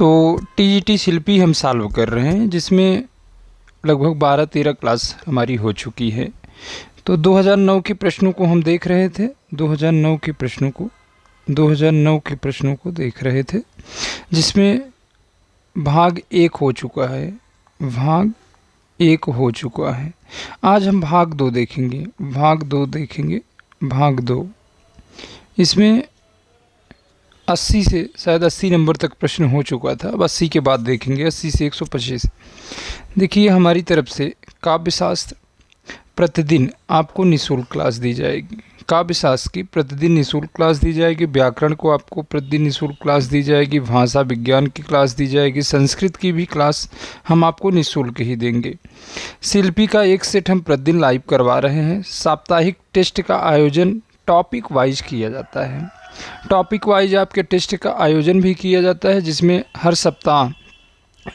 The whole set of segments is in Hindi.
तो टीजीटी शिल्पी हम सॉल्व कर रहे हैं, जिसमें लगभग 12-13 क्लास हमारी हो चुकी है। तो 2009 के प्रश्नों को हम देख रहे थे, 2009 के प्रश्नों को देख रहे थे, जिसमें भाग 1 हो चुका है, आज हम भाग 2 देखेंगे। भाग 2 इसमें 80 से शायद 80 नंबर तक प्रश्न हो चुका था। अब 80 के बाद देखेंगे, 80 से 125। देखिए, हमारी तरफ से काव्यशास्त्र प्रतिदिन आपको निःशुल्क क्लास दी जाएगी। काव्यशास्त्र की प्रतिदिन निःशुल्क क्लास दी जाएगी, व्याकरण को आपको प्रतिदिन निःशुल्क क्लास दी जाएगी, भाषा विज्ञान की क्लास दी जाएगी, संस्कृत की भी क्लास हम आपको निःशुल्क ही देंगे। शिल्पी का एक सेट हम प्रतिदिन लाइव करवा रहे हैं। साप्ताहिक टेस्ट का आयोजन टॉपिक वाइज किया जाता है। टॉपिक वाइज आपके टेस्ट का आयोजन भी किया जाता है, जिसमें हर सप्ताह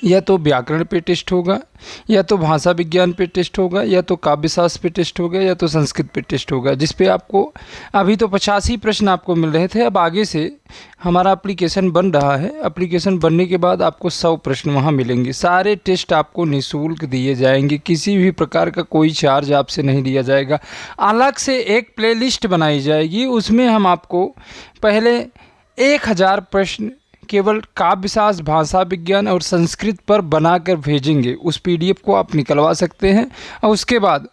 या तो व्याकरण पे टेस्ट होगा, या तो भाषा विज्ञान पे टेस्ट होगा, या तो काव्यशास्त्र पे टेस्ट होगा, या तो संस्कृत पे टेस्ट होगा, जिस पे आपको अभी तो 85 प्रश्न आपको मिल रहे थे। अब आगे से हमारा एप्लीकेशन बन रहा है। एप्लीकेशन बनने के बाद आपको 100 प्रश्न वहाँ मिलेंगे। सारे टेस्ट आपको निःशुल्क दिए जाएंगे, किसी भी प्रकार का कोई चार्ज आपसे नहीं लिया जाएगा। अलग से एक प्लेलिस्ट बनाई जाएगी, उसमें हम आपको पहले 1000 प्रश्न केवल काव्यशास्त्र, भाषा विज्ञान और संस्कृत पर बनाकर भेजेंगे। उस पीडीएफ को आप निकलवा सकते हैं, और उसके बाद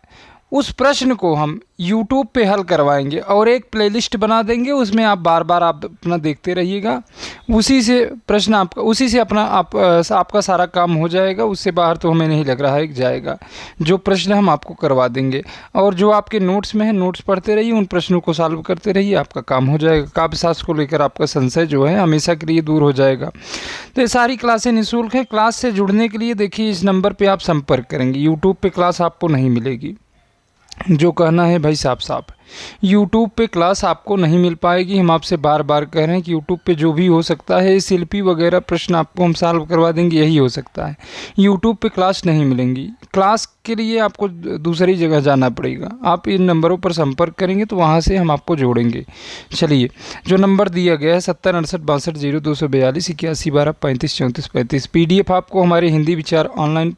उस प्रश्न को हम YouTube पे हल करवाएंगे और एक प्लेलिस्ट बना देंगे। उसमें आप बार बार आप अपना देखते रहिएगा, उसी से प्रश्न आपका, उसी से आपका सारा काम हो जाएगा। उससे बाहर तो हमें नहीं लग रहा है कि जाएगा। जो प्रश्न हम आपको करवा देंगे, और जो आपके नोट्स में है, नोट्स पढ़ते रहिए, उन प्रश्नों को सॉल्व करते रहिए, आपका काम हो जाएगा। काव्यशास्त्र को लेकर आपका संशय जो है हमेशा के लिए दूर हो जाएगा। तो ये सारी क्लासें निःशुल्क हैं। क्लास से जुड़ने के लिए देखिए, इस नंबर पर आप संपर्क करेंगे। यूट्यूब पर क्लास आपको नहीं मिलेगी, जो कहना है भाई साफ साफ, YouTube पे क्लास आपको नहीं मिल पाएगी। हम आपसे बार बार कह रहे हैं कि YouTube पे जो भी हो सकता है, शिल्पी वगैरह प्रश्न आपको हम सॉल्व करवा देंगे, यही हो सकता है। YouTube पे क्लास नहीं मिलेंगी। क्लास के लिए आपको दूसरी जगह जाना पड़ेगा। आप इन नंबरों पर संपर्क करेंगे तो वहाँ से हम आपको जोड़ेंगे। चलिए, जो नंबर दिया गया है 7068620242 PDF आपको हमारे हिंदी विचार ऑनलाइन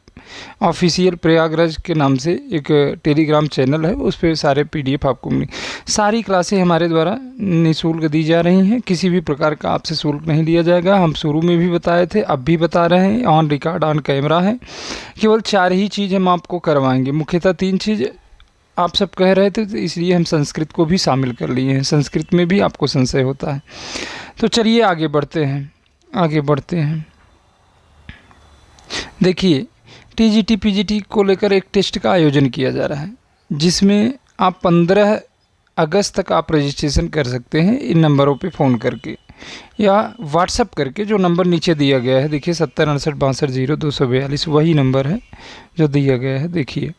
ऑफिशियल प्रयागराज के नाम से एक टेलीग्राम चैनल है, उस पर सारे PDF आपको मिलेंगे। सारी क्लासें हमारे द्वारा निःशुल्क दी जा रही हैं, किसी भी प्रकार का आपसे शुल्क नहीं लिया जाएगा। हम शुरू में भी बताए थे, अब भी बता रहे हैं, ऑन रिकॉर्ड ऑन कैमरा है। केवल 4 ही चीज़ हम आपको करवाएंगे, मुख्यतः 3 चीज़ आप सब कह रहे थे, तो इसलिए हम संस्कृत को भी शामिल कर लिए हैं। संस्कृत में भी आपको संशय होता है। तो चलिए आगे बढ़ते हैं। देखिए, टीजीटी पीजीटी को लेकर एक टेस्ट का आयोजन किया जा रहा है, जिसमें आप 15 अगस्त तक आप रजिस्ट्रेशन कर सकते हैं इन नंबरों पे फ़ोन करके या व्हाट्सएप करके। जो नंबर नीचे दिया गया है, देखिए 7068620242 वही नंबर है जो दिया गया है, देखिए।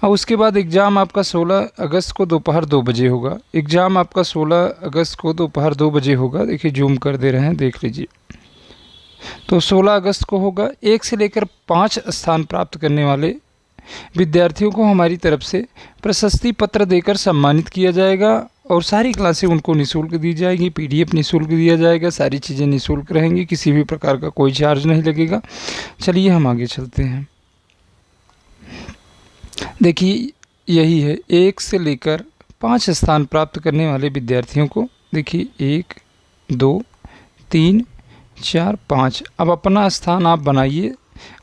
और उसके बाद एग्ज़ाम आपका 16 अगस्त को दोपहर 2 बजे होगा। एग्ज़ाम आपका 16 अगस्त को दोपहर 2 बजे होगा। देखिए, जूम कर दे रहे हैं, देख लीजिए। तो 16 अगस्त को होगा। 1 से लेकर 5 स्थान प्राप्त करने वाले विद्यार्थियों को हमारी तरफ से प्रशस्ति पत्र देकर सम्मानित किया जाएगा, और सारी क्लासें उनको निःशुल्क दी जाएगी। PDF निःशुल्क दिया जाएगा, सारी चीज़ें निःशुल्क रहेंगी, किसी भी प्रकार का कोई चार्ज नहीं लगेगा। चलिए हम आगे चलते हैं। देखिए, यही है, 1 से लेकर 5 स्थान प्राप्त करने वाले विद्यार्थियों को, देखिए 1 2 3 4 5। अब अपना स्थान आप बनाइए,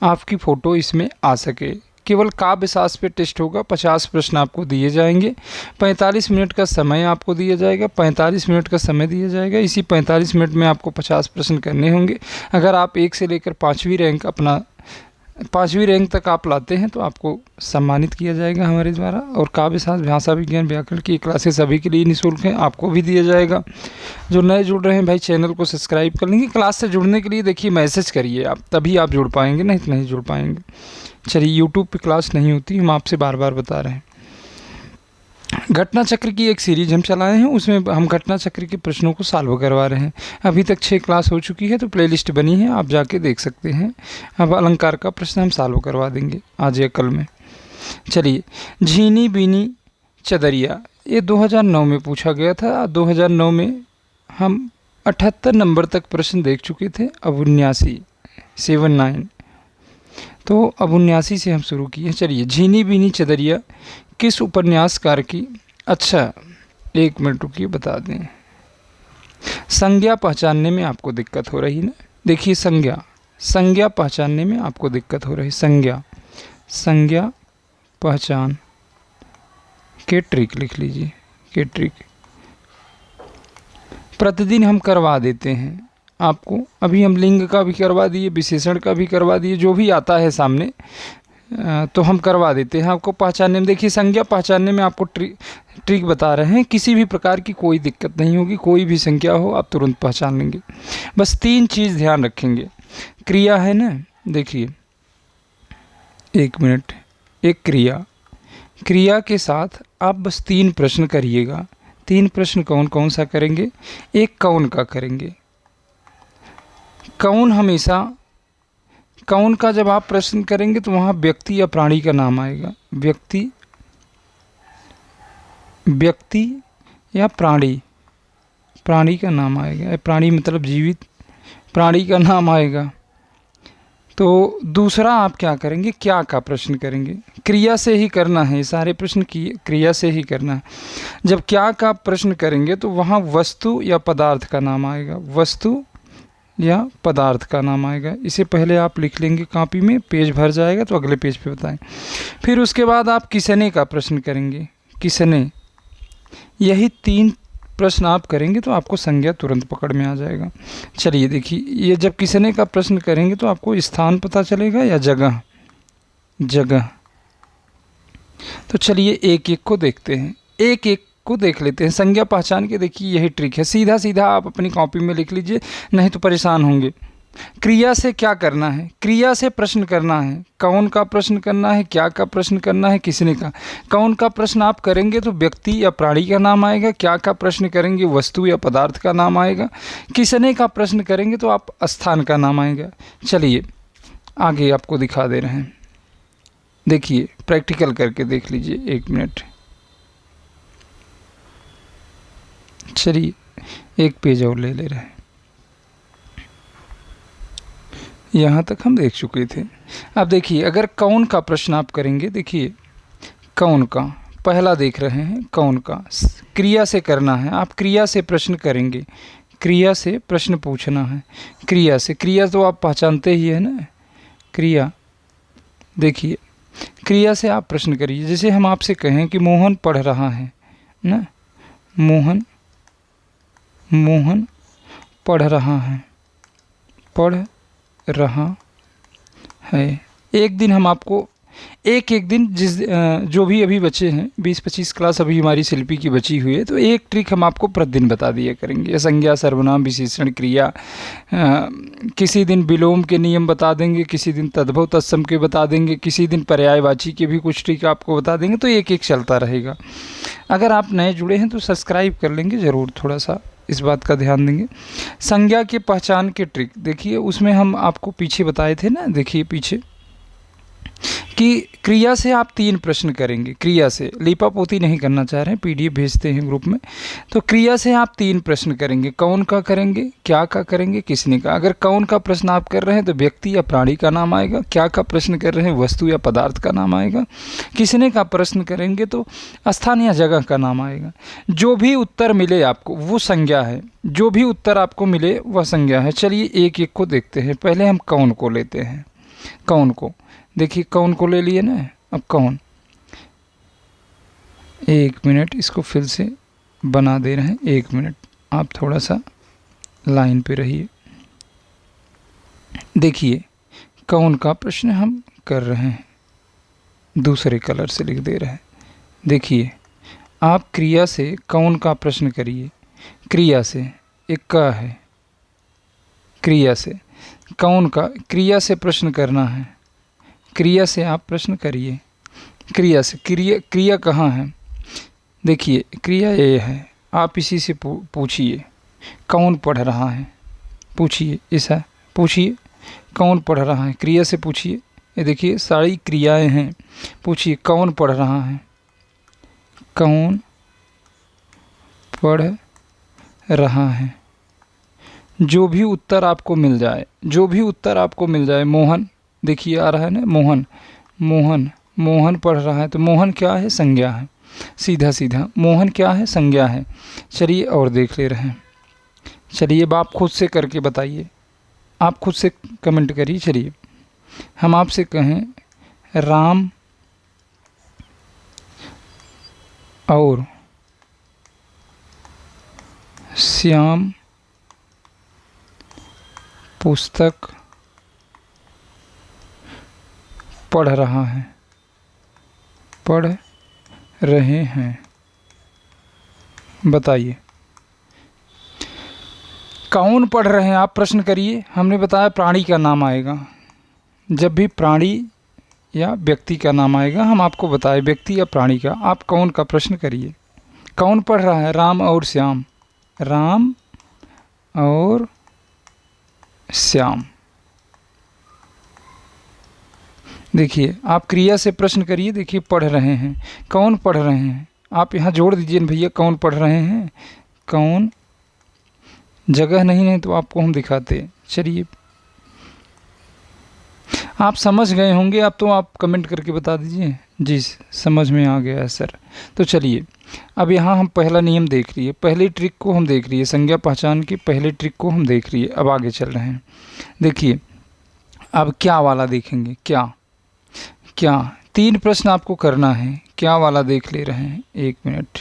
आपकी फ़ोटो इसमें आ सके। केवल काव्यशास्त्र पे टेस्ट होगा। 50 प्रश्न आपको दिए जाएंगे। 45 मिनट का समय आपको दिया जाएगा। 45 मिनट का समय दिया जाएगा। इसी 45 मिनट में आपको 50 प्रश्न करने होंगे। अगर आप 1 से लेकर 5वीं रैंक तक आप लाते हैं तो आपको सम्मानित किया जाएगा हमारे द्वारा। और काव्यशास्त्र, भाषा विज्ञान, व्याकरण की क्लासेस सभी के लिए निःशुल्क हैं, आपको भी दिया जाएगा। जो नए जुड़ रहे हैं भाई, चैनल को सब्सक्राइब कर लेंगे। क्लास से जुड़ने के लिए देखिए मैसेज करिए आप, तभी आप जुड़ पाएंगे, नहीं जुड़ पाएंगे। चलिए, यूट्यूब पे क्लास नहीं होती, हम आपसे बार बार बता रहे हैं। घटना चक्र की एक सीरीज हम चलाए हैं, उसमें हम घटना चक्र के प्रश्नों को सॉल्व करवा रहे हैं। अभी तक 6 क्लास हो चुकी है, तो प्लेलिस्ट बनी है, आप जाके देख सकते हैं। अब अलंकार का प्रश्न हम सॉल्व करवा देंगे आज या कल में। चलिए, झीनी बीनी चदरिया, ये 2009 में पूछा गया था। 2009 में हम 78 नंबर तक प्रश्न देख चुके थे। अब 79 79। तो अब 79 से हम शुरू किए। चलिए, झीनी बीनी चदरिया किस उपन्यासकार की। अच्छा, 1 मिनट रुकिए, बता दें। संज्ञा पहचानने में आपको दिक्कत हो रही ना। देखिए, संज्ञा पहचानने में आपको दिक्कत हो रही। संज्ञा पहचान के ट्रिक लिख लीजिए, के ट्रिक प्रतिदिन हम करवा देते हैं आपको। अभी हम लिंग का भी करवा दिए, विशेषण का भी करवा दिए, जो भी आता है सामने तो हम करवा देते हैं आपको पहचानने में। देखिए, संज्ञा पहचानने में आपको ट्रिक बता रहे हैं। किसी भी प्रकार की कोई दिक्कत नहीं होगी, कोई भी संख्या हो आप तुरंत पहचान लेंगे। बस 3 चीज़ ध्यान रखेंगे। क्रिया है ना, देखिए 1 मिनट, एक क्रिया के साथ आप बस 3 प्रश्न करिएगा। 3 प्रश्न कौन कौन सा करेंगे। एक कौन का करेंगे। कौन हमेशा, कौन का जब आप प्रश्न करेंगे तो वहाँ व्यक्ति या प्राणी का नाम आएगा। व्यक्ति या प्राणी का नाम आएगा। प्राणी मतलब जीवित प्राणी का नाम आएगा। तो दूसरा आप क्या करेंगे, क्या का प्रश्न करेंगे। क्रिया से ही करना है, सारे प्रश्न की क्रिया से ही करना है। जब क्या का प्रश्न करेंगे तो वहाँ वस्तु या पदार्थ का नाम आएगा। वस्तु या पदार्थ का नाम आएगा। इसे पहले आप लिख लेंगे कॉपी में, पेज भर जाएगा तो अगले पेज पे बताएं। फिर उसके बाद आप किसने का प्रश्न करेंगे। किसने, यही 3 प्रश्न आप करेंगे तो आपको संज्ञा तुरंत पकड़ में आ जाएगा। चलिए देखिए, ये जब किसने का प्रश्न करेंगे तो आपको स्थान पता चलेगा या जगह। तो चलिए एक एक को देखते हैं, एक एक को देख लेते हैं। संज्ञा पहचान के देखिए यही ट्रिक है। सीधा सीधा आप अपनी कॉपी में लिख लीजिए, नहीं तो परेशान होंगे। क्रिया से क्या करना है, क्रिया से प्रश्न करना है। कौन का प्रश्न करना है, क्या का प्रश्न करना है, किसने का। कौन का प्रश्न आप करेंगे तो व्यक्ति या प्राणी का नाम आएगा। क्या का प्रश्न करेंगे वस्तु या पदार्थ का नाम आएगा। किसने का प्रश्न करेंगे तो आप स्थान का नाम आएगा। चलिए आगे आपको दिखा दे रहे हैं, देखिए प्रैक्टिकल करके देख लीजिए। 1 मिनट, चलिए एक पेज और ले रहे हैं। यहाँ तक हम देख चुके थे। अब देखिए, अगर कौन का प्रश्न आप करेंगे, देखिए कौन का पहला देख रहे हैं। कौन का क्रिया से करना है, आप क्रिया से प्रश्न करेंगे। क्रिया से प्रश्न पूछना है। क्रिया तो आप पहचानते ही है ना। क्रिया, देखिए क्रिया से आप प्रश्न करिए। जैसे हम आपसे कहें कि मोहन पढ़ रहा है ना, मोहन पढ़ रहा है। एक दिन हम आपको एक दिन जो भी अभी बचे हैं 20-25 क्लास अभी हमारी शिल्पी की बची हुई है, तो एक ट्रिक हम आपको प्रतिदिन बता दिया करेंगे। संज्ञा, सर्वनाम, विशेषण, क्रिया। किसी दिन विलोम के नियम बता देंगे, किसी दिन तद्भव तत्सम के बता देंगे, किसी दिन पर्यायवाची के भी कुछ ट्रिक आपको बता देंगे। तो एक एक चलता रहेगा। अगर आप नए जुड़े हैं तो सब्सक्राइब कर लेंगे ज़रूर, थोड़ा सा इस बात का ध्यान देंगे। संज्ञा के पहचान के ट्रिक देखिए, उसमें हम आपको पीछे बताए थे ना। देखिए पीछे कि क्रिया से आप 3 प्रश्न करेंगे। क्रिया से लीपापोती नहीं करना चाह रहे हैं, पीडीएफ भेजते हैं ग्रुप में। तो क्रिया से आप 3 प्रश्न करेंगे। कौन का करेंगे, क्या का करेंगे, किसने का। अगर कौन का प्रश्न आप कर रहे हैं तो व्यक्ति या प्राणी का नाम आएगा। क्या का प्रश्न कर रहे हैं वस्तु या पदार्थ का नाम आएगा। किसने का प्रश्न करेंगे तो स्थान या जगह का नाम आएगा। जो भी उत्तर मिले आपको वो संज्ञा है। जो भी उत्तर आपको मिले वह संज्ञा है। चलिए एक एक को देखते हैं। पहले हम कौन को लेते हैं। कौन को देखिए, कौन को ले लिए ना। अब कौन, 1 मिनट, इसको फिर से बना दे रहे हैं। 1 मिनट, आप थोड़ा सा लाइन पे रहिए। देखिए कौन का प्रश्न हम कर रहे हैं, दूसरे कलर से लिख दे रहे हैं। देखिए आप क्रिया से कौन का प्रश्न करिए। क्रिया से एक का है, क्रिया से कौन का, क्रिया से प्रश्न करना है। क्रिया से आप प्रश्न करिए। क्रिया से क्रिया कहाँ है, देखिए क्रिया ये है। आप इसी से पूछिए कौन पढ़ रहा है। पूछिए, ऐसा पूछिए कौन पढ़ रहा है। क्रिया से पूछिए। ये देखिए सारी क्रियाएं हैं। पूछिए कौन पढ़ रहा है। कौन पढ़ रहा है। जो भी उत्तर आपको मिल जाए, जो भी उत्तर आपको मिल जाए, मोहन, देखिए आ रहा है ना, मोहन, मोहन, मोहन पढ़ रहा है, तो मोहन क्या है? संज्ञा है। सीधा सीधा मोहन क्या है? संज्ञा है। चलिए और देख ले रहे हैं। चलिए अब आप खुद से करके बताइए, आप खुद से कमेंट करिए। चलिए हम आपसे कहें राम और श्याम पुस्तक पढ़ रहा है, पढ़ रहे हैं, बताइए कौन पढ़ रहे हैं? आप प्रश्न करिए। हमने बताया प्राणी का नाम आएगा, जब भी प्राणी या व्यक्ति का नाम आएगा हम आपको बताएं व्यक्ति या प्राणी का। आप कौन का प्रश्न करिए। कौन पढ़ रहा है? राम और श्याम, राम और श्याम। देखिए आप क्रिया से प्रश्न करिए। देखिए पढ़ रहे हैं, कौन पढ़ रहे हैं? आप यहाँ जोड़ दीजिए न भैया, कौन पढ़ रहे हैं, कौन, जगह नहीं है तो आपको हम दिखाते। चलिए आप समझ गए होंगे, अब तो आप कमेंट करके बता दीजिए जी समझ में आ गया है सर। तो चलिए अब यहाँ हम पहला नियम देख लिए, पहली ट्रिक को हम देख लिए, संज्ञा पहचान की पहली ट्रिक को हम देख लिए। अब आगे चल रहे हैं। देखिए अब क्या वाला देखेंगे। क्या क्या 3 प्रश्न आपको करना है। क्या वाला देख ले रहे हैं, 1 मिनट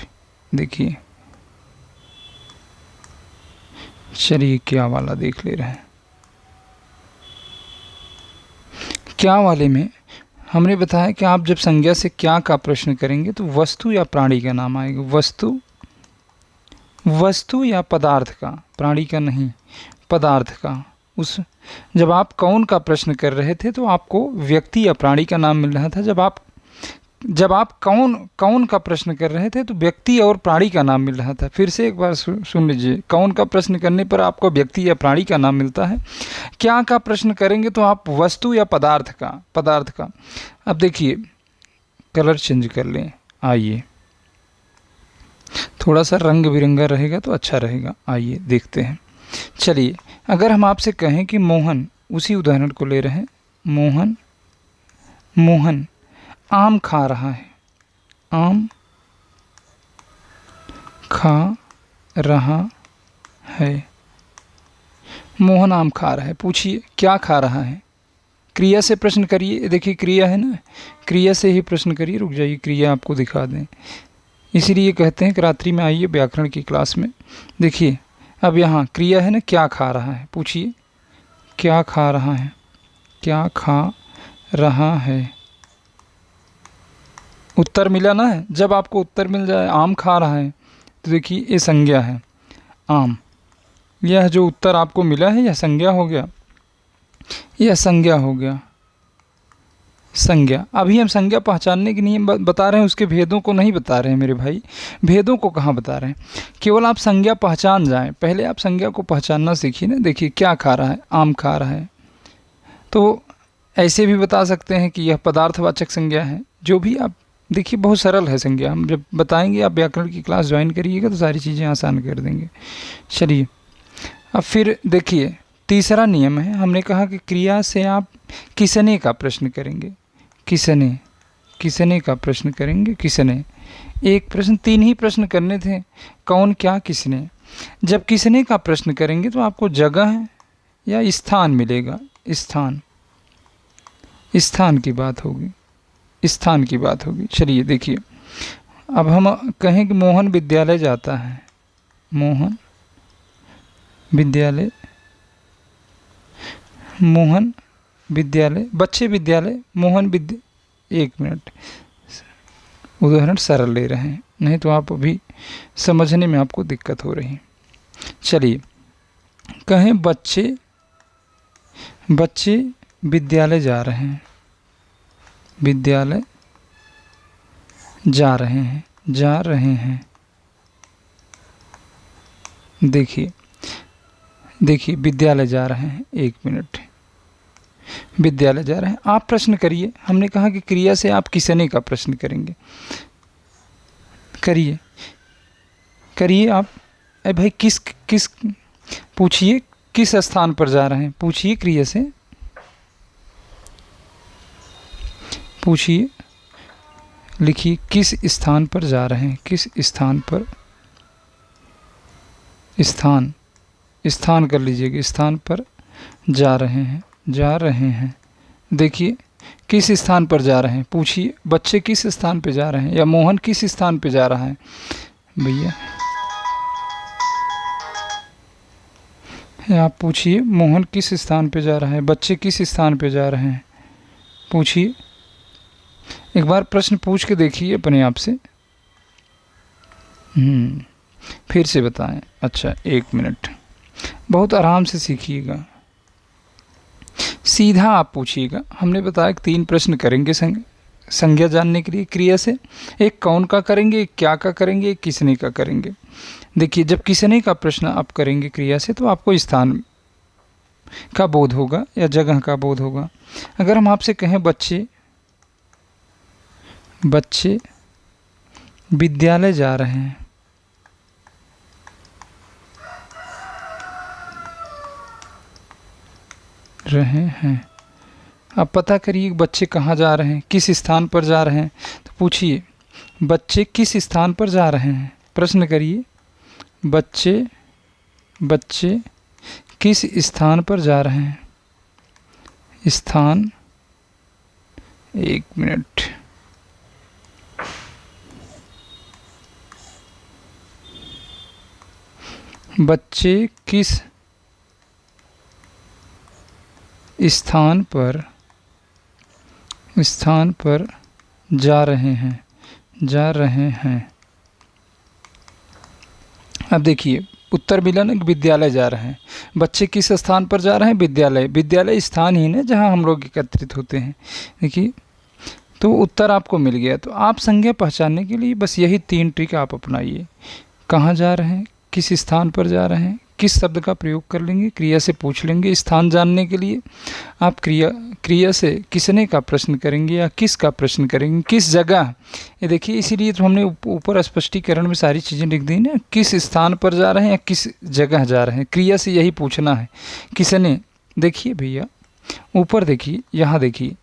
देखिए। चलिए क्या वाला देख ले रहे हैं। क्या वाले में हमने बताया कि आप जब संज्ञा से क्या का प्रश्न करेंगे तो वस्तु या प्राणी का नाम आएगा। वस्तु, वस्तु या पदार्थ का, प्राणी का नहीं, पदार्थ का। उस जब आप कौन का प्रश्न कर रहे थे तो आपको व्यक्ति या प्राणी का नाम मिल रहा था। जब आप कौन का प्रश्न कर रहे थे तो व्यक्ति और प्राणी का नाम मिल रहा था। फिर से एक बार सुन लीजिए, कौन का प्रश्न करने पर आपको व्यक्ति या प्राणी का नाम मिलता है। क्या का प्रश्न करेंगे तो आप वस्तु या पदार्थ का। अब देखिए कलर चेंज कर लें, आइए थोड़ा सा रंग बिरंगा रहेगा तो अच्छा रहेगा। आइए देखते हैं। चलिए अगर हम आपसे कहें कि मोहन, उसी उदाहरण को ले रहे हैं, मोहन, मोहन आम खा रहा है, आम खा रहा है, मोहन आम खा रहा है। पूछिए क्या खा रहा है? क्रिया से प्रश्न करिए। देखिए क्रिया है ना, क्रिया से ही प्रश्न करिए। रुक जाइए क्रिया आपको दिखा दें, इसीलिए कहते हैं कि रात्रि में आइए व्याकरण की क्लास में। देखिए अब यहाँ क्रिया है ना, क्या खा रहा है। पूछिए क्या खा रहा है, क्या खा रहा है। उत्तर मिला ना है। जब आपको उत्तर मिल जाए आम खा रहा है तो देखिए ये संज्ञा है, आम। यह जो उत्तर आपको मिला है यह संज्ञा हो गया, यह संज्ञा हो गया, संज्ञा। अभी हम संज्ञा पहचानने के नियम बता रहे हैं, उसके भेदों को नहीं बता रहे हैं मेरे भाई। भेदों को कहाँ बता रहे हैं, केवल आप संज्ञा पहचान जाएं। पहले आप संज्ञा को पहचानना सीखिए ना। देखिए क्या खा रहा है, आम खा रहा है। तो ऐसे भी बता सकते हैं कि यह पदार्थवाचक संज्ञा है। जो भी आप देखिए बहुत सरल है संज्ञा। हम जब बताएंगे, आप व्याकरण की क्लास ज्वाइन करिएगा तो सारी चीज़ें आसान कर देंगे। चलिए अब फिर देखिए तीसरा नियम है। हमने कहा कि क्रिया से आप किसने का प्रश्न करेंगे, किसने, किसने का प्रश्न करेंगे, किसने। एक प्रश्न, 3 ही प्रश्न करने थे, कौन, क्या, किसने। जब किसने का प्रश्न करेंगे तो आपको जगह या स्थान मिलेगा। स्थान, स्थान की बात होगी, स्थान की बात होगी। चलिए देखिए अब हम कहें कि मोहन विद्यालय जाता है, मोहन विद्यालय, मोहन विद्यालय, बच्चे विद्यालय, मोहन विद्या। 1 मिनट, उदाहरण सरल ले रहे हैं, नहीं तो आप अभी समझने में आपको दिक्कत हो रही। चलिए कहें बच्चे, बच्चे विद्यालय जा रहे हैं, विद्यालय जा रहे हैं, जा रहे हैं। देखिए देखिए विद्यालय जा रहे हैं, 1 मिनट, विद्यालय जा रहे हैं। आप प्रश्न करिए। हमने कहा कि क्रिया से आप किसने का प्रश्न करेंगे। करिए करिए आप। अरे भाई किस किस पूछिए किस स्थान पर जा रहे हैं, पूछिए क्रिया से, पूछिए, लिखिए किस स्थान पर जा रहे हैं, किस स्थान पर, स्थान, स्थान कर लीजिएगा, स्थान पर जा रहे हैं, जा रहे हैं। देखिए किस स्थान पर जा रहे हैं, पूछिए बच्चे किस स्थान पर जा रहे हैं, या मोहन किस स्थान पर जा रहा है भैया, आप पूछिए मोहन किस स्थान पे जा रहा है, बच्चे किस स्थान पे जा रहे हैं, पूछिए। एक बार प्रश्न पूछ के देखिए अपने आप से, फिर से बताएं। अच्छा 1 मिनट, बहुत आराम से सीखिएगा, सीधा आप पूछिएगा। हमने बताया कि 3 प्रश्न करेंगे संज्ञा जानने के लिए क्रिया से, एक कौन का करेंगे, एक क्या का करेंगे, एक किसने का करेंगे। देखिए जब किसने का प्रश्न आप करेंगे क्रिया से तो आपको स्थान का बोध होगा या जगह का बोध होगा। अगर हम आपसे कहें बच्चे, बच्चे विद्यालय जा रहे हैं, अब पता करिए बच्चे कहाँ जा रहे हैं, किस स्थान पर जा रहे हैं। तो पूछिए बच्चे किस स्थान पर जा रहे हैं, प्रश्न करिए बच्चे, बच्चे किस स्थान पर जा रहे हैं, स्थान, 1 मिनट, बच्चे किस स्थान पर, स्थान पर जा रहे हैं, जा रहे हैं। अब देखिए उत्तर मिला ना, विद्यालय जा रहे हैं। बच्चे किस स्थान पर जा रहे हैं, विद्यालय, विद्यालय स्थान ही ना जहाँ हम लोग एकत्रित होते हैं। देखिए तो उत्तर आपको मिल गया। तो आप संज्ञा पहचानने के लिए बस यही 3 ट्रिक आप अपनाइए। कहाँ जा रहे हैं, किस स्थान पर जा रहे हैं, किस शब्द का प्रयोग कर लेंगे, क्रिया से पूछ लेंगे। स्थान जानने के लिए आप क्रिया से किसने का प्रश्न करेंगे या किस का प्रश्न करेंगे, किस जगह। ये देखिए इसीलिए तो हमने ऊपर स्पष्टीकरण में सारी चीज़ें लिख दी ना, किस स्थान पर जा रहे हैं या किस जगह जा रहे हैं। क्रिया से यही पूछना है, किसने। देखिए भैया ऊपर देखिए, यहाँ देखिए,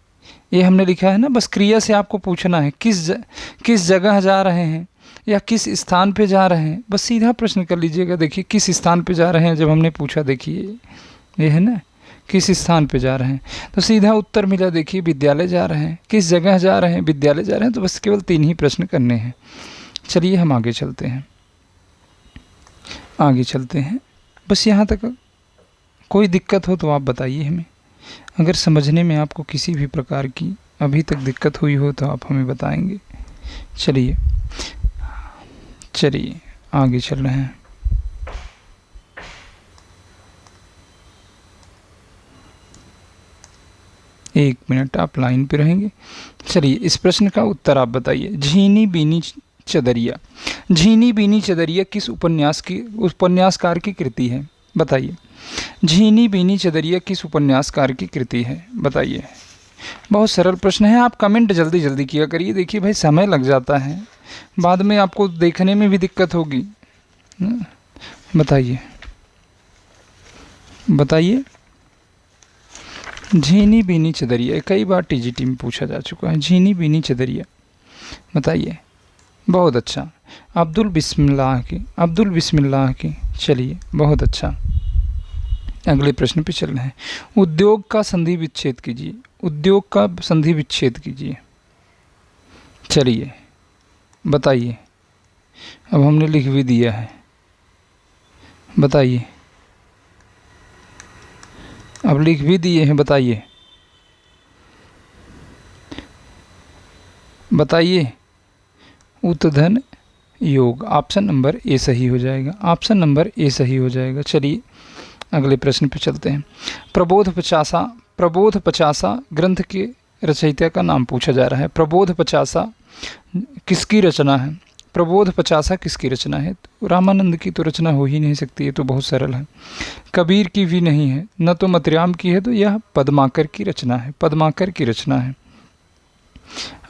ये हमने लिखा है ना, बस क्रिया से आपको पूछना है किस जगह जा रहे हैं या किस स्थान पे जा रहे हैं। बस सीधा प्रश्न कर लीजिएगा। देखिए किस स्थान पे जा रहे हैं, जब हमने पूछा देखिए ये है ना, किस स्थान पे जा रहे हैं, तो सीधा उत्तर मिला। देखिए विद्यालय जा रहे हैं, किस जगह जा रहे हैं, विद्यालय जा रहे हैं। तो बस केवल 3 ही प्रश्न करने हैं। चलिए हम आगे चलते हैं, आगे चलते हैं। बस यहाँ तक कोई दिक्कत हो तो आप बताइए हमें। अगर समझने में आपको किसी भी प्रकार की अभी तक दिक्कत हुई हो तो आप हमें बताएंगे। चलिए चलिए आगे चल रहे हैं। एक मिनट आप लाइन पे रहेंगे। चलिए इस प्रश्न का उत्तर आप बताइए। झीनी बीनी चदरिया, झीनी बीनी चदरिया किस उपन्यासकार की कृति है, बताइए। झीनी बीनी चदरिया किस उपन्यासकार की कृति है, बताइए। बहुत सरल प्रश्न है, आप कमेंट जल्दी जल्दी किया करिए। देखिए भाई समय लग जाता है, बाद में आपको देखने में भी दिक्कत होगी। बताइए बताइए। झीनी बीनी चदरिया कई बार टीजीटी में पूछा जा चुका है। झीनी बीनी चदरिया बताइए। बहुत अच्छा, अब्दुल बिस्मिल्लाह की। चलिए बहुत अच्छा, अगले प्रश्न पे चल रहे हैं। उद्योग का संधि विच्छेद कीजिए, उद्योग का संधि विच्छेद कीजिए। चलिए बताइए। अब हमने लिख भी दिया है, बताइए। अब लिख भी दिए हैं, बताइए बताइए। उत्धन योग, ऑप्शन नंबर ए सही हो जाएगा, ऑप्शन नंबर ए सही हो जाएगा। चलिए अगले प्रश्न पे चलते हैं। प्रबोध पचासा ग्रंथ के रचयिता का नाम पूछा जा रहा है। प्रबोध पचासा किसकी रचना है, प्रबोध पचासा किसकी रचना है? तो रामानंद की तो रचना हो ही नहीं सकती, ये तो बहुत सरल है। कबीर की भी नहीं है, न तो मतर्याम की है, तो यह पद्माकर की रचना है, पद्माकर की रचना है।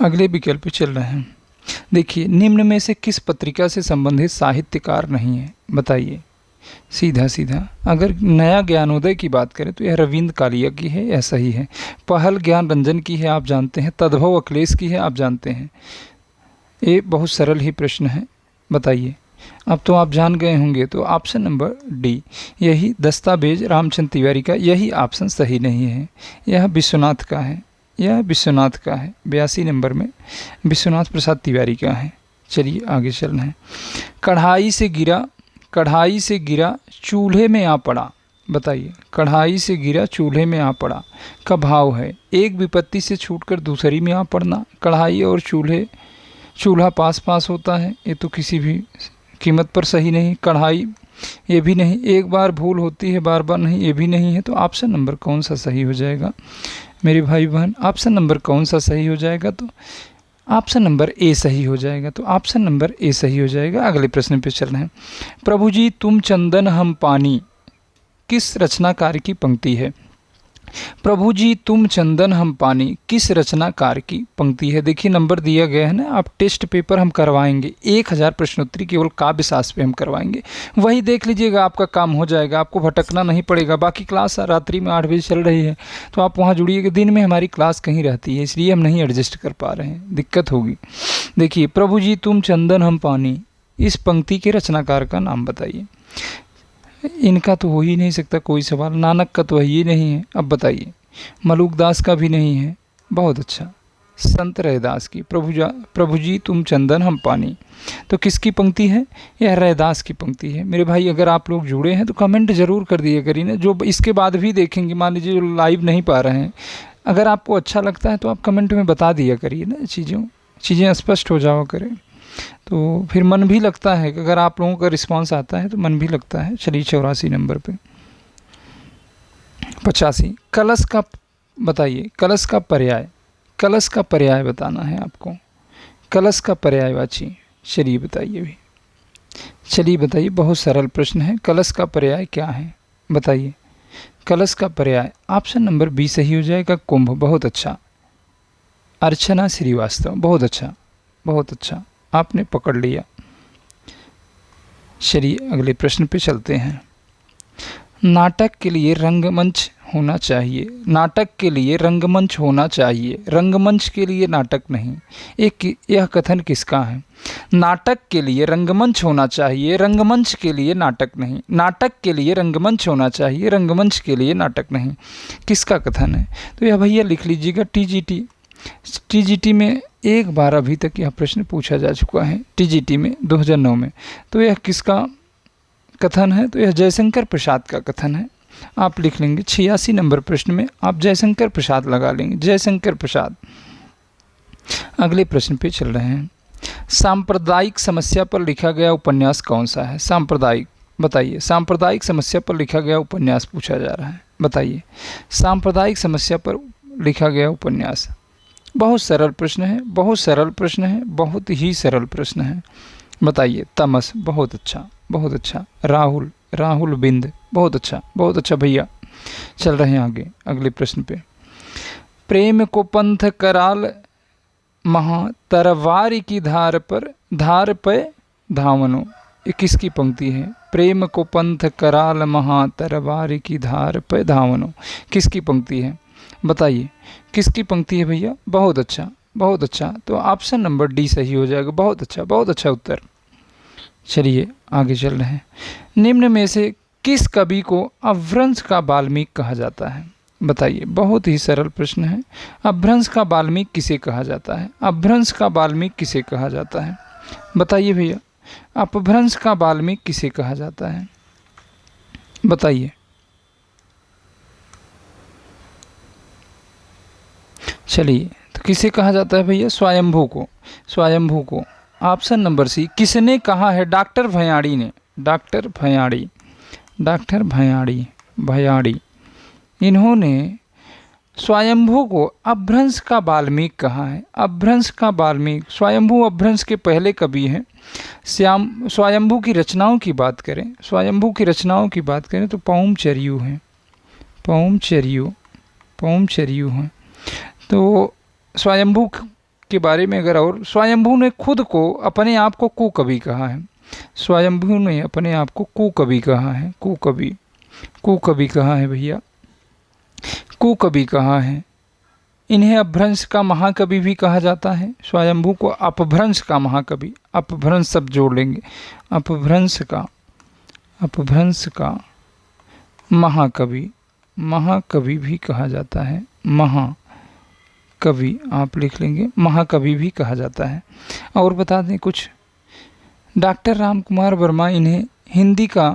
अगले विकल्प पे चल रहे हैं। देखिए निम्न में से किस पत्रिका से संबंधित साहित्यकार नहीं है, बताइए। सीधा सीधा। अगर नया ज्ञानोदय की बात करें तो यह रविंद्र कालिया की है, यह सही है। पहल ज्ञान रंजन की है, आप जानते हैं। तद्भव अखिलेश की है, आप जानते हैं। ये बहुत सरल ही प्रश्न है, बताइए। अब तो आप जान गए होंगे। तो ऑप्शन नंबर डी, यही दस्तावेज रामचंद्र तिवारी का, यही ऑप्शन सही नहीं है। यह विश्वनाथ का है, यह विश्वनाथ का है। 82 नंबर में विश्वनाथ प्रसाद तिवारी का है। चलिए आगे चलना है। कढ़ाई से गिरा, कढ़ाई से गिरा चूल्हे में आ पड़ा। बताइए, कढ़ाई से गिरा चूल्हे में आ पड़ा का भाव है एक विपत्ति से छूटकर दूसरी में आ पड़ना। कढ़ाई और चूल्हा पास पास होता है, ये तो किसी भी कीमत पर सही नहीं। कढ़ाई, ये भी नहीं। एक बार भूल होती है, बार बार नहीं, ये भी नहीं है। तो ऑप्शन नंबर कौन सा सही हो जाएगा मेरे भाई बहन? ऑप्शन नंबर कौन सा सही हो जाएगा? तो ऑप्शन नंबर ए सही हो जाएगा। तो ऑप्शन नंबर ए सही हो जाएगा। अगले प्रश्न पे चल रहे हैं। प्रभु जी तुम चंदन हम पानी किस रचनाकार की पंक्ति है? प्रभु जी तुम चंदन हम पानी किस रचनाकार की पंक्ति है? देखिए नंबर दिया गया है ना। आप टेस्ट पेपर हम करवाएंगे 1000 प्रश्नोत्तरी केवल काव्य शास्त्र पे हम करवाएंगे, वही देख लीजिएगा, आपका काम हो जाएगा, आपको भटकना नहीं पड़ेगा। बाकी क्लास रात्रि में 8 बजे चल रही है, तो आप वहाँ जुड़िएगा। दिन में हमारी क्लास कहीं रहती है, इसलिए हम नहीं एडजस्ट कर पा रहे हैं, दिक्कत होगी। देखिए, प्रभु जी तुम चंदन हम पानी, इस पंक्ति के रचनाकार का नाम बताइए। इनका तो हो ही नहीं सकता कोई सवाल। नानक का तो ही नहीं है। अब बताइए, मलुकदास का भी नहीं है। बहुत अच्छा, संत रैदास की। प्रभु जी तुम चंदन हम पानी, तो किसकी पंक्ति है? यह रैदास की पंक्ति है। मेरे भाई अगर आप लोग जुड़े हैं तो कमेंट जरूर कर दिया करिए ना, जो इसके बाद भी देखेंगे। मान लीजिए जो लाइव नहीं पा रहे हैं, अगर आपको अच्छा लगता है तो आप कमेंट में बता दिया करिए ना, चीज़ें स्पष्ट हो जाओ करें, तो फिर मन भी लगता है कि अगर आप लोगों का रिस्पांस आता है तो मन भी लगता है। चलिए 84 नंबर पे 85, कलश का बताइए। कलश का पर्याय, कलश का पर्याय बताना है आपको। कलश का पर्यायवाची, चलिए बताइए भी, चलिए बताइए। बहुत सरल प्रश्न है। कलश का पर्याय क्या है बताइए? कलश का पर्याय ऑप्शन नंबर बी सही हो जाएगा, कुंभ। बहुत अच्छा, अर्चना श्रीवास्तव, बहुत अच्छा, बहुत अच्छा, आपने पकड़ लिया। चलिए अगले प्रश्न पे चलते हैं। नाटक के लिए रंगमंच होना चाहिए, नाटक के लिए रंगमंच होना चाहिए, रंगमंच के लिए नाटक नहीं। यह कथन किसका है? नाटक के लिए रंगमंच होना चाहिए, रंगमंच के लिए नाटक नहीं। नाटक के लिए रंगमंच होना चाहिए, रंगमंच के लिए नाटक नहीं। किसका कथन है? तो यह भैया लिख लीजिएगा, टीजीटी में एक बार अभी तक यह प्रश्न पूछा जा चुका है, टीजीटी में 2009 में। तो यह किसका कथन है? तो यह जयशंकर प्रसाद का कथन है। आप लिख लेंगे 86 नंबर प्रश्न में आप जयशंकर प्रसाद लगा लेंगे, जयशंकर प्रसाद। अगले प्रश्न पे चल रहे हैं। सांप्रदायिक समस्या पर लिखा गया उपन्यास कौन सा है? सांप्रदायिक, बताइए। सांप्रदायिक समस्या पर लिखा गया उपन्यास पूछा जा रहा है, बताइए। सांप्रदायिक समस्या पर लिखा गया उपन्यास। बहुत सरल प्रश्न है, बहुत सरल प्रश्न है, बहुत ही सरल प्रश्न है, बताइए। तमस, बहुत अच्छा, बहुत अच्छा। राहुल बिंद, बहुत अच्छा भैया। चल रहे हैं आगे अगले प्रश्न पे। प्रेम को पंथ कराल महा तरवारी की धार पे धावनो, ये किसकी पंक्ति है? प्रेम को पंथ कराल महा तरवारी की धार पे धावनो, किसकी पंक्ति है? बताइए किसकी पंक्ति है भैया? बहुत अच्छा, बहुत अच्छा। तो ऑप्शन नंबर डी सही हो जाएगा। बहुत अच्छा उत्तर। चलिए आगे चल रहे हैं। निम्न में से किस कवि को अपभ्रंश का वाल्मीकि कहा जाता है? बताइए। बहुत ही सरल प्रश्न है। अपभ्रंश का वाल्मीकि किसे कहा जाता है? अपभ्रंश का वाल्मीकि किसे कहा जाता है? बताइए भैया, अपभ्रंश का वाल्मीकि किसे कहा जाता है? बताइए। चलिए, तो किसे कहा जाता है भैया? स्वयंभू को, स्वयंभू को। ऑप्शन नंबर सी, किसने कहा है? डॉक्टर भयाड़ी ने, डॉक्टर भयाड़ी, इन्होंने स्वयंभू को अपभ्रंश का वाल्मीकि कहा है। अपभ्रंश का वाल्मीकि, स्वयंभू अपभ्रंश के पहले कवि हैं। स्वयंभू की रचनाओं की बात करें, स्वयंभू की रचनाओं की बात करें तो पौमचर्यू हैं, पौमचर्यू हैं। तो स्वयंभू के बारे में अगर, और स्वयंभू ने खुद को, अपने आप को कुकवि कहा है। स्वयंभू ने अपने आप को कुकवि कहा है, कुकवि, कुकवि कहा है भैया, कुकवि कहा है। इन्हें अपभ्रंश का महाकवि भी कहा जाता है। स्वयंभू को अपभ्रंश का महाकवि, अपभ्रंश सब जोड़ लेंगे, अपभ्रंश का महाकवि, महाकवि भी कहा जाता है, महाकवि आप लिख लेंगे, महाकवि भी कहा जाता है। और बता दें कुछ, डॉक्टर रामकुमार वर्मा इन्हें हिंदी का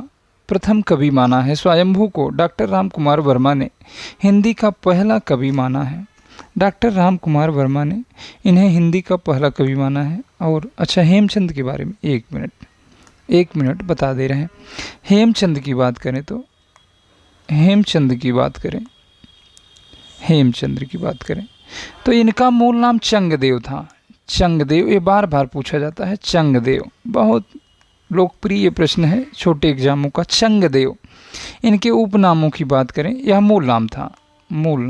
प्रथम कवि माना है। स्वयंभू को डॉक्टर रामकुमार वर्मा ने हिंदी का पहला कवि माना है। डॉक्टर रामकुमार वर्मा ने इन्हें हिंदी का पहला कवि माना है। और अच्छा, हेमचंद के बारे में एक मिनट बता दे रहे हैं। हेमचंद की बात करें तो हेमचंद की बात करें तो इनका मूल नाम चंगदेव था। चंगदेव, ये बार बार पूछा जाता है, चंगदेव बहुत लोकप्रिय प्रश्न है छोटे एग्जामों का। चंगदेव। इनके उपनामों की बात करें, यह मूल नाम था, मूल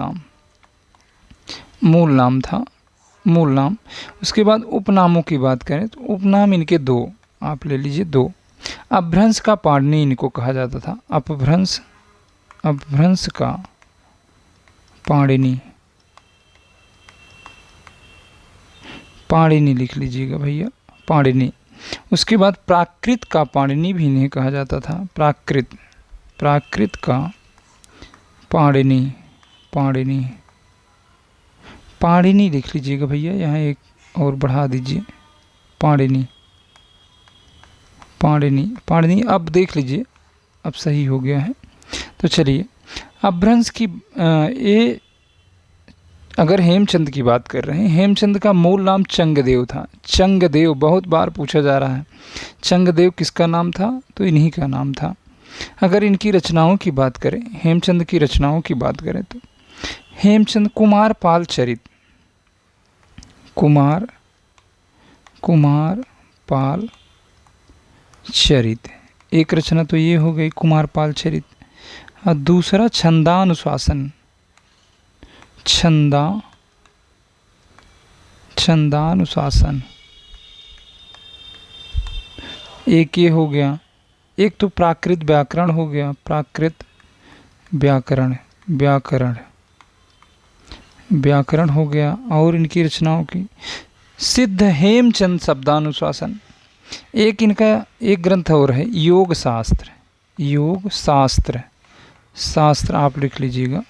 नाम। उसके बाद उपनामों की बात करें तो उपनाम इनके दो, आप ले लीजिए दो। अपभ्रंश का पाणिनि इनको कहा जाता था, अपभ्रंश का पाणिनि लिख लीजिएगा भैया, पाणिनि। उसके बाद प्राकृत का पाणिनि भी इन्हें कहा जाता था, प्राकृत का पाणिनि लिख लीजिएगा भैया, यहाँ एक और बढ़ा दीजिए, पाणिनि। अब देख लीजिए, अब सही हो गया है। तो चलिए, अपभ्रंश की ये अगर हेमचंद की बात कर रहे हैं, हेमचंद का मूल नाम चंगदेव था। चंगदेव बहुत बार पूछा जा रहा है, चंगदेव किसका नाम था? तो इन्हीं का नाम था। अगर इनकी रचनाओं की बात करें, हेमचंद की रचनाओं की बात करें तो हेमचंद कुमारपाल चरित, एक रचना तो ये हो गई कुमारपाल चरित। और दूसरा छंदानुशासन, छंदानुशासन एक ये हो गया। एक तो प्राकृत व्याकरण हो गया, प्राकृत व्याकरण हो गया। और इनकी रचनाओं की सिद्ध हेमचंद शब्दानुशासन। एक इनका एक ग्रंथ और है, योग शास्त्र आप लिख लीजिएगा,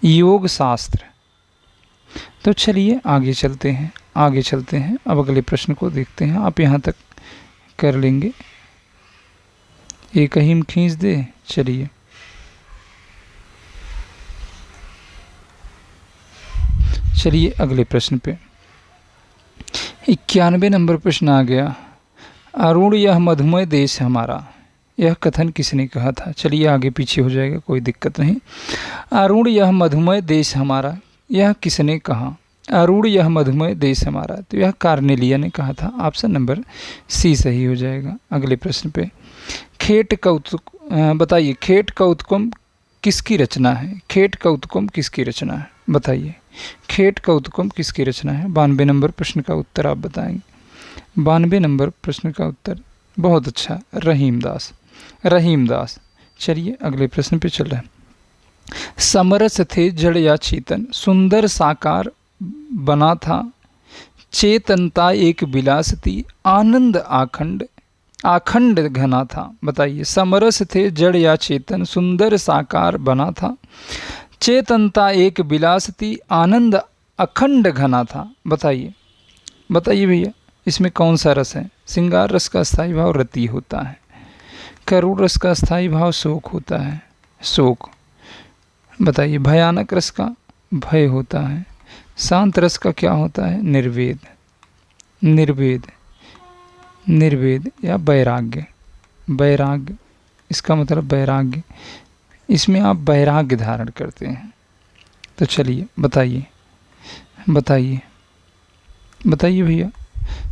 योग शास्त्र। तो चलिए आगे चलते हैं। अब अगले प्रश्न को देखते हैं। आप यहाँ तक कर लेंगे, एक ही खींच दे। चलिए अगले प्रश्न पे 91 नंबर प्रश्न आ गया। अरुण यह मधुमय देश हमारा, यह कथन किसने कहा था? चलिए आगे पीछे हो जाएगा, कोई दिक्कत नहीं। अरुण यह मधुमय देश हमारा, यह किसने कहा? अरुण यह मधुमय देश हमारा, तो यह कार्नेलिया ने कहा था। ऑप्शन नंबर सी सही हो जाएगा। अगले प्रश्न पे खेट कौतुक बताइए, खेट कौतुकम किसकी रचना है? खेट कौतुकम किसकी रचना है बताइए, खेट कौतुकम किसकी रचना है? 92 नंबर प्रश्न का उत्तर आप बताएंगे। 92 नंबर प्रश्न का उत्तर बहुत अच्छा, रहीमदास। चलिए अगले प्रश्न पे चल रहे हैं। समरस थे जड़ या चेतन, सुंदर साकार बना था, चेतनता एक विलासती, आनंद आखंड घना था। बताइए, समरस थे जड़ या चेतन, सुंदर साकार बना था, चेतनता एक विलासती, आनंद अखंड घना था। बताइए भैया, इसमें कौन सा रस है? श्रृंगार रस का स्थायी भाव रति होता है, करुण रस का स्थायी भाव शोक होता है, शोक। बताइए, भयानक रस का भय होता है, शांत रस का क्या होता है? निर्वेद या वैराग्य। इसका मतलब वैराग्य, इसमें आप वैराग्य धारण करते हैं। तो चलिए बताइए भैया,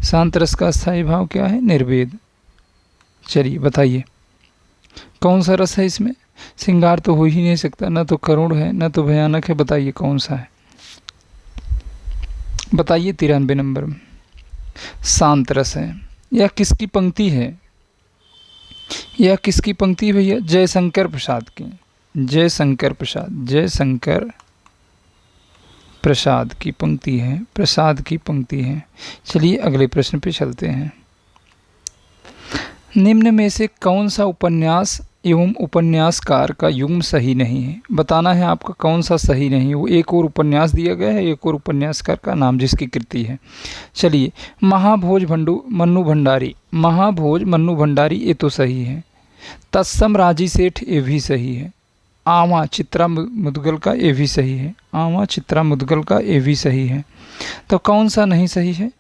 शांत रस का स्थायी भाव क्या है? निर्वेद। चलिए बताइए, कौन सा रस है इसमें? श्रृंगार तो हो ही नहीं सकता, ना तो करुण है ना तो भयानक है। बताइए कौन सा है? बताइए 93 नंबर में शांत रस है। यह किसकी पंक्ति है? यह किसकी पंक्ति भैया? जयशंकर प्रसाद की। जयशंकर प्रसाद की पंक्ति है, प्रसाद की पंक्ति है। चलिए अगले प्रश्न पे चलते हैं। निम्न में से कौन सा उपन्यास एवं उपन्यासकार का युग्म सही नहीं है? बताना है आपका कौन सा सही नहीं है। वो एक और उपन्यास दिया गया है, एक और उपन्यासकार का नाम जिसकी कृति है। चलिए, महाभोज मन्नू भंडारी ये तो सही है। तत्सम राजी सेठ ये भी सही है। आवा चित्रा मुदगल का ये भी सही है। आवा चित्रा मुदगल का ये भी सही है। तो कौन सा नहीं सही है?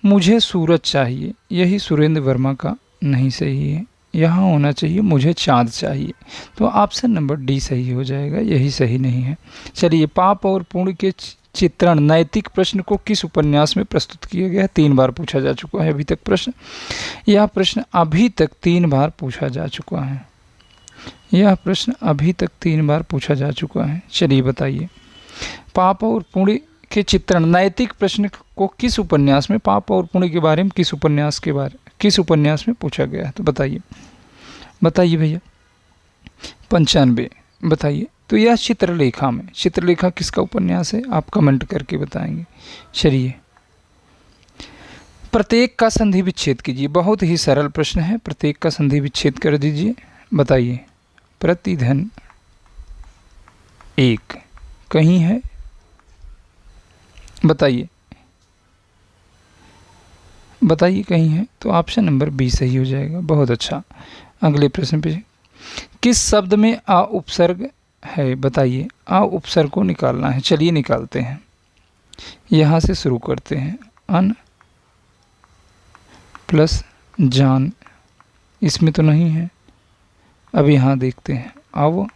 मुझे सूरज चाहिए, यही सुरेंद्र वर्मा का नहीं सही है। यहाँ होना चाहिए मुझे चाँद चाहिए। तो ऑप्शन नंबर डी सही हो जाएगा, यही सही नहीं है। चलिए, पाप और पुण्य के चित्रण नैतिक प्रश्न को किस उपन्यास में प्रस्तुत किया गया है? 3 बार पूछा जा चुका है अभी तक प्रश्न। यह प्रश्न अभी तक 3 बार पूछा जा चुका है। यह प्रश्न अभी तक 3 बार पूछा जा चुका है। चलिए बताइए, पाप और पुण्य के चित्रण नैतिक प्रश्न को किस उपन्यास में, पाप और पुण्य के बारे में किस उपन्यास में पूछा गया है? तो बताइए भैया। 95 बताइए। तो यह चित्रलेखा किसका उपन्यास है? आप कमेंट करके बताएंगे। चलिए, प्रत्येक का संधि विच्छेद कीजिए। बहुत ही सरल प्रश्न है, प्रत्येक का संधि विच्छेद कर दीजिए। बताइए, प्रतिधन 1 कहीं है? बताइए कहीं है? तो ऑप्शन नंबर बी सही हो जाएगा। बहुत अच्छा। अगले प्रश्न पे, किस शब्द में आ उपसर्ग है? बताइए, आ उपसर्ग को निकालना है। चलिए निकालते हैं, यहाँ से शुरू करते हैं। अन प्लस जान, इसमें तो नहीं है। अब यहाँ देखते हैं, अव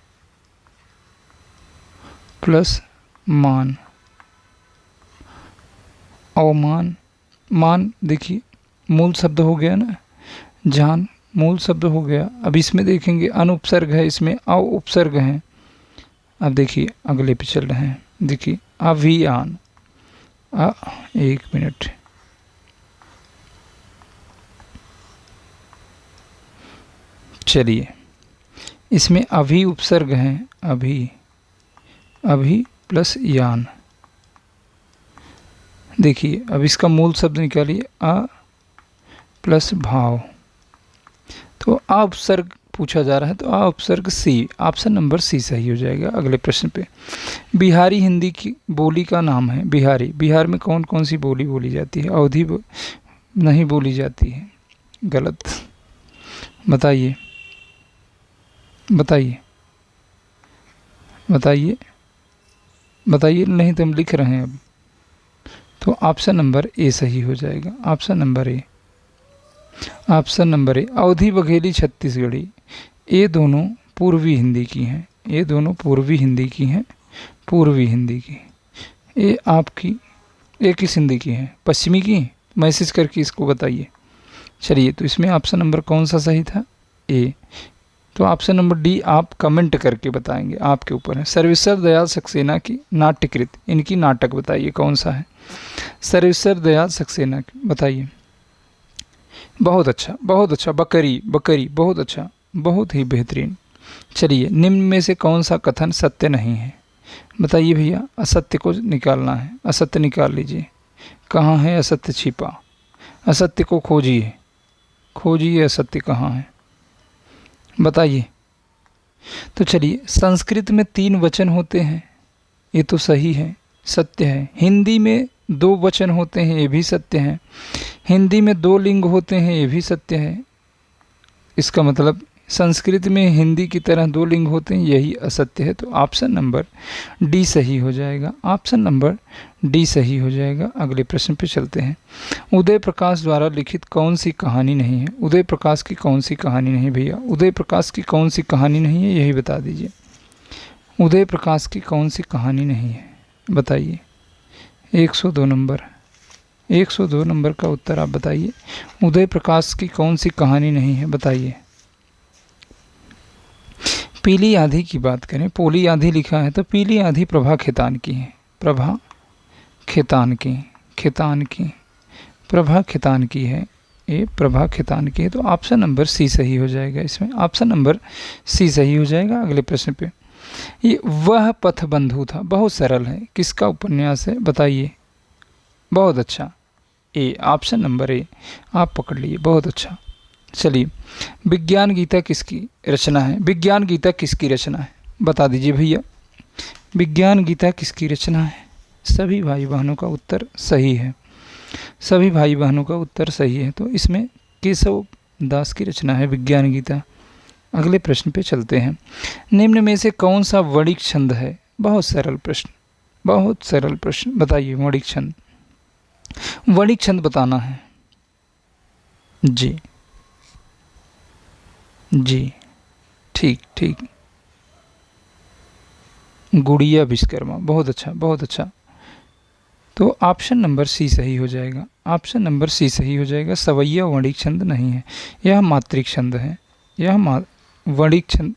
प्लस मान, अवमान, मान देखिए मूल शब्द हो गया ना, जान मूल शब्द हो गया। अब इसमें देखेंगे अनुपसर्ग है, इसमें अ उपसर्ग है। अब देखिए अगले पे चल रहे हैं। देखिए अभियान, 1 मिनट, चलिए इसमें अभी उपसर्ग है, अभी प्लस यान। देखिए अब इसका मूल शब्द निकालिए, अ प्लस भाव। तो अ उपसर्ग पूछा जा रहा है, तो अ उपसर्ग सी, ऑप्शन नंबर सी सही हो जाएगा। अगले प्रश्न पे, बिहारी हिंदी की बोली का नाम है। बिहार में कौन कौन सी बोली बोली जाती है? अवधी नहीं बोली जाती है, गलत। बताइए, नहीं तो हम लिख रहे हैं अब। तो ऑप्शन नंबर ए सही हो जाएगा। ऑप्शन नंबर ए, अवधी बघेली छत्तीसगढ़ी, ये दोनों पूर्वी हिंदी की हैं। ये आपकी ये किस हिंदी की है? पश्चिमी की। मैसेज करके इसको बताइए। चलिए, तो इसमें ऑप्शन नंबर कौन सा सही था? ए। तो ऑप्शन नंबर डी आप कमेंट करके बताएंगे, आपके ऊपर है। सर्वेश्वर दयाल सक्सेना की नाट्यकृत, इनकी नाटक बताइए कौन सा है? सर्वेश्वर दयाल सक्सेना की, बताइए। बहुत अच्छा, बकरी, बहुत अच्छा, बहुत ही बेहतरीन। चलिए, निम्न में से कौन सा कथन सत्य नहीं है? बताइए भैया। असत्य को निकालना है, असत्य निकाल लीजिए। कहाँ है असत्य छिपा? असत्य को खोजिए असत्य कहाँ है, बताइए। तो चलिए, संस्कृत में 3 वचन होते हैं, ये तो सही है, सत्य है। हिंदी में 2 वचन होते हैं, ये भी सत्य है। हिंदी में 2 लिंग होते हैं, ये भी सत्य है। इसका मतलब संस्कृत में हिंदी की तरह 2 लिंग होते हैं, यही असत्य है। तो ऑप्शन नंबर डी सही हो जाएगा। ऑप्शन नंबर डी सही हो जाएगा। अगले प्रश्न पे चलते हैं। उदय प्रकाश द्वारा लिखित कौन सी कहानी नहीं है? उदय प्रकाश की कौन सी कहानी नहीं भैया? उदय प्रकाश की कौन सी कहानी नहीं है, यही बता दीजिए। उदय प्रकाश की कौन सी कहानी नहीं है, बताइए। 102 नंबर का उत्तर आप बताइए। उदय प्रकाश की कौन सी कहानी नहीं है, बताइए। पीली आंधी की बात करें, पोली आंधी लिखा है, तो पीली आंधी प्रभा खेतान की है। प्रभा खेतान की, प्रभा खेतान की है। ये प्रभा खेतान की है। तो ऑप्शन नंबर सी सही हो जाएगा इसमें, ऑप्शन नंबर सी सही हो जाएगा। अगले प्रश्न पे, ये वह पथ बंधु था, बहुत सरल है, किसका उपन्यास है बताइए। बहुत अच्छा, ए, ऑप्शन नंबर ए आप पकड़ लिए, बहुत अच्छा। चलिए, विज्ञान गीता किसकी रचना है, विज्ञान गीता किसकी रचना है बता दीजिए भैया। विज्ञान गीता किसकी रचना है? सभी भाई बहनों का उत्तर सही है, सभी भाई बहनों का उत्तर सही है। तो इसमें केशव दास की रचना है विज्ञान गीता। अगले प्रश्न पे चलते हैं। निम्न में से कौन सा वणिक छंद है? बहुत सरल प्रश्न, बहुत सरल प्रश्न, बताइए वणिक छंद। वणिक छंद बताना है जी, जी, ठीक ठीक, गुड़िया विश्वकर्मा, बहुत अच्छा, बहुत अच्छा। तो ऑप्शन नंबर सी सही हो जाएगा, ऑप्शन नंबर सी सही हो जाएगा। सवैया वणिक छंद नहीं है, यह मात्रिक छंद है, यह वणिक छंद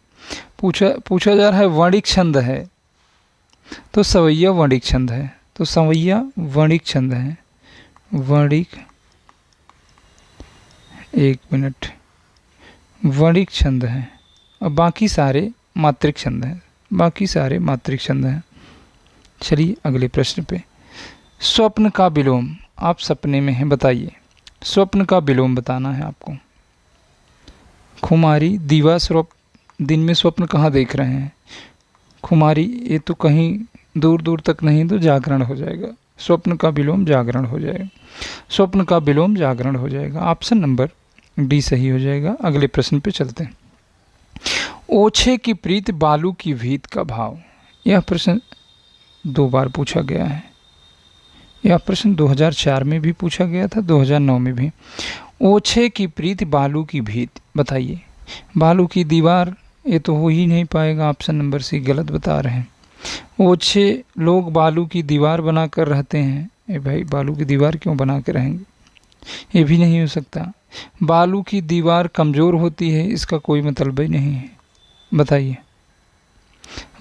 पूछा जा रहा है, वणिक छंद है तो सवैया वणिक छंद है, तो सवैया वणिक छंद है, वणिक, एक मिनट, वणिक छंद है और बाकी सारे मात्रिक छंद हैं, बाकी सारे मात्रिक छंद हैं। चलिए अगले प्रश्न पे, स्वप्न का विलोम, आप सपने में हैं बताइए, स्वप्न का विलोम बताना है आपको। खुमारी, दीवा, स्वप्न, दिन में स्वप्न कहाँ देख रहे हैं? खुमारी, ये तो कहीं दूर दूर तक नहीं तो जागरण हो जाएगा, स्वप्न का विलोम जागरण हो जाएगा, स्वप्न का विलोम जागरण हो जाएगा। ऑप्शन नंबर डी सही हो जाएगा। अगले प्रश्न पे चलते हैं। ओछे की प्रीत बालू की भीत का भाव, यह प्रश्न 2 बार पूछा गया है, यह प्रश्न 2004 में भी पूछा गया था, 2009 में भी। ओछे की प्रीत बालू की भीत, बताइए। बालू की दीवार, ये तो हो ही नहीं पाएगा, ऑप्शन नंबर सी गलत बता रहे हैं। ओछे लोग बालू की दीवार बना कर रहते हैं, ए भाई बालू की दीवार क्यों बना के रहेंगे, ये भी नहीं हो सकता। बालू की दीवार कमज़ोर होती है, इसका कोई मतलब ही नहीं है, बताइए।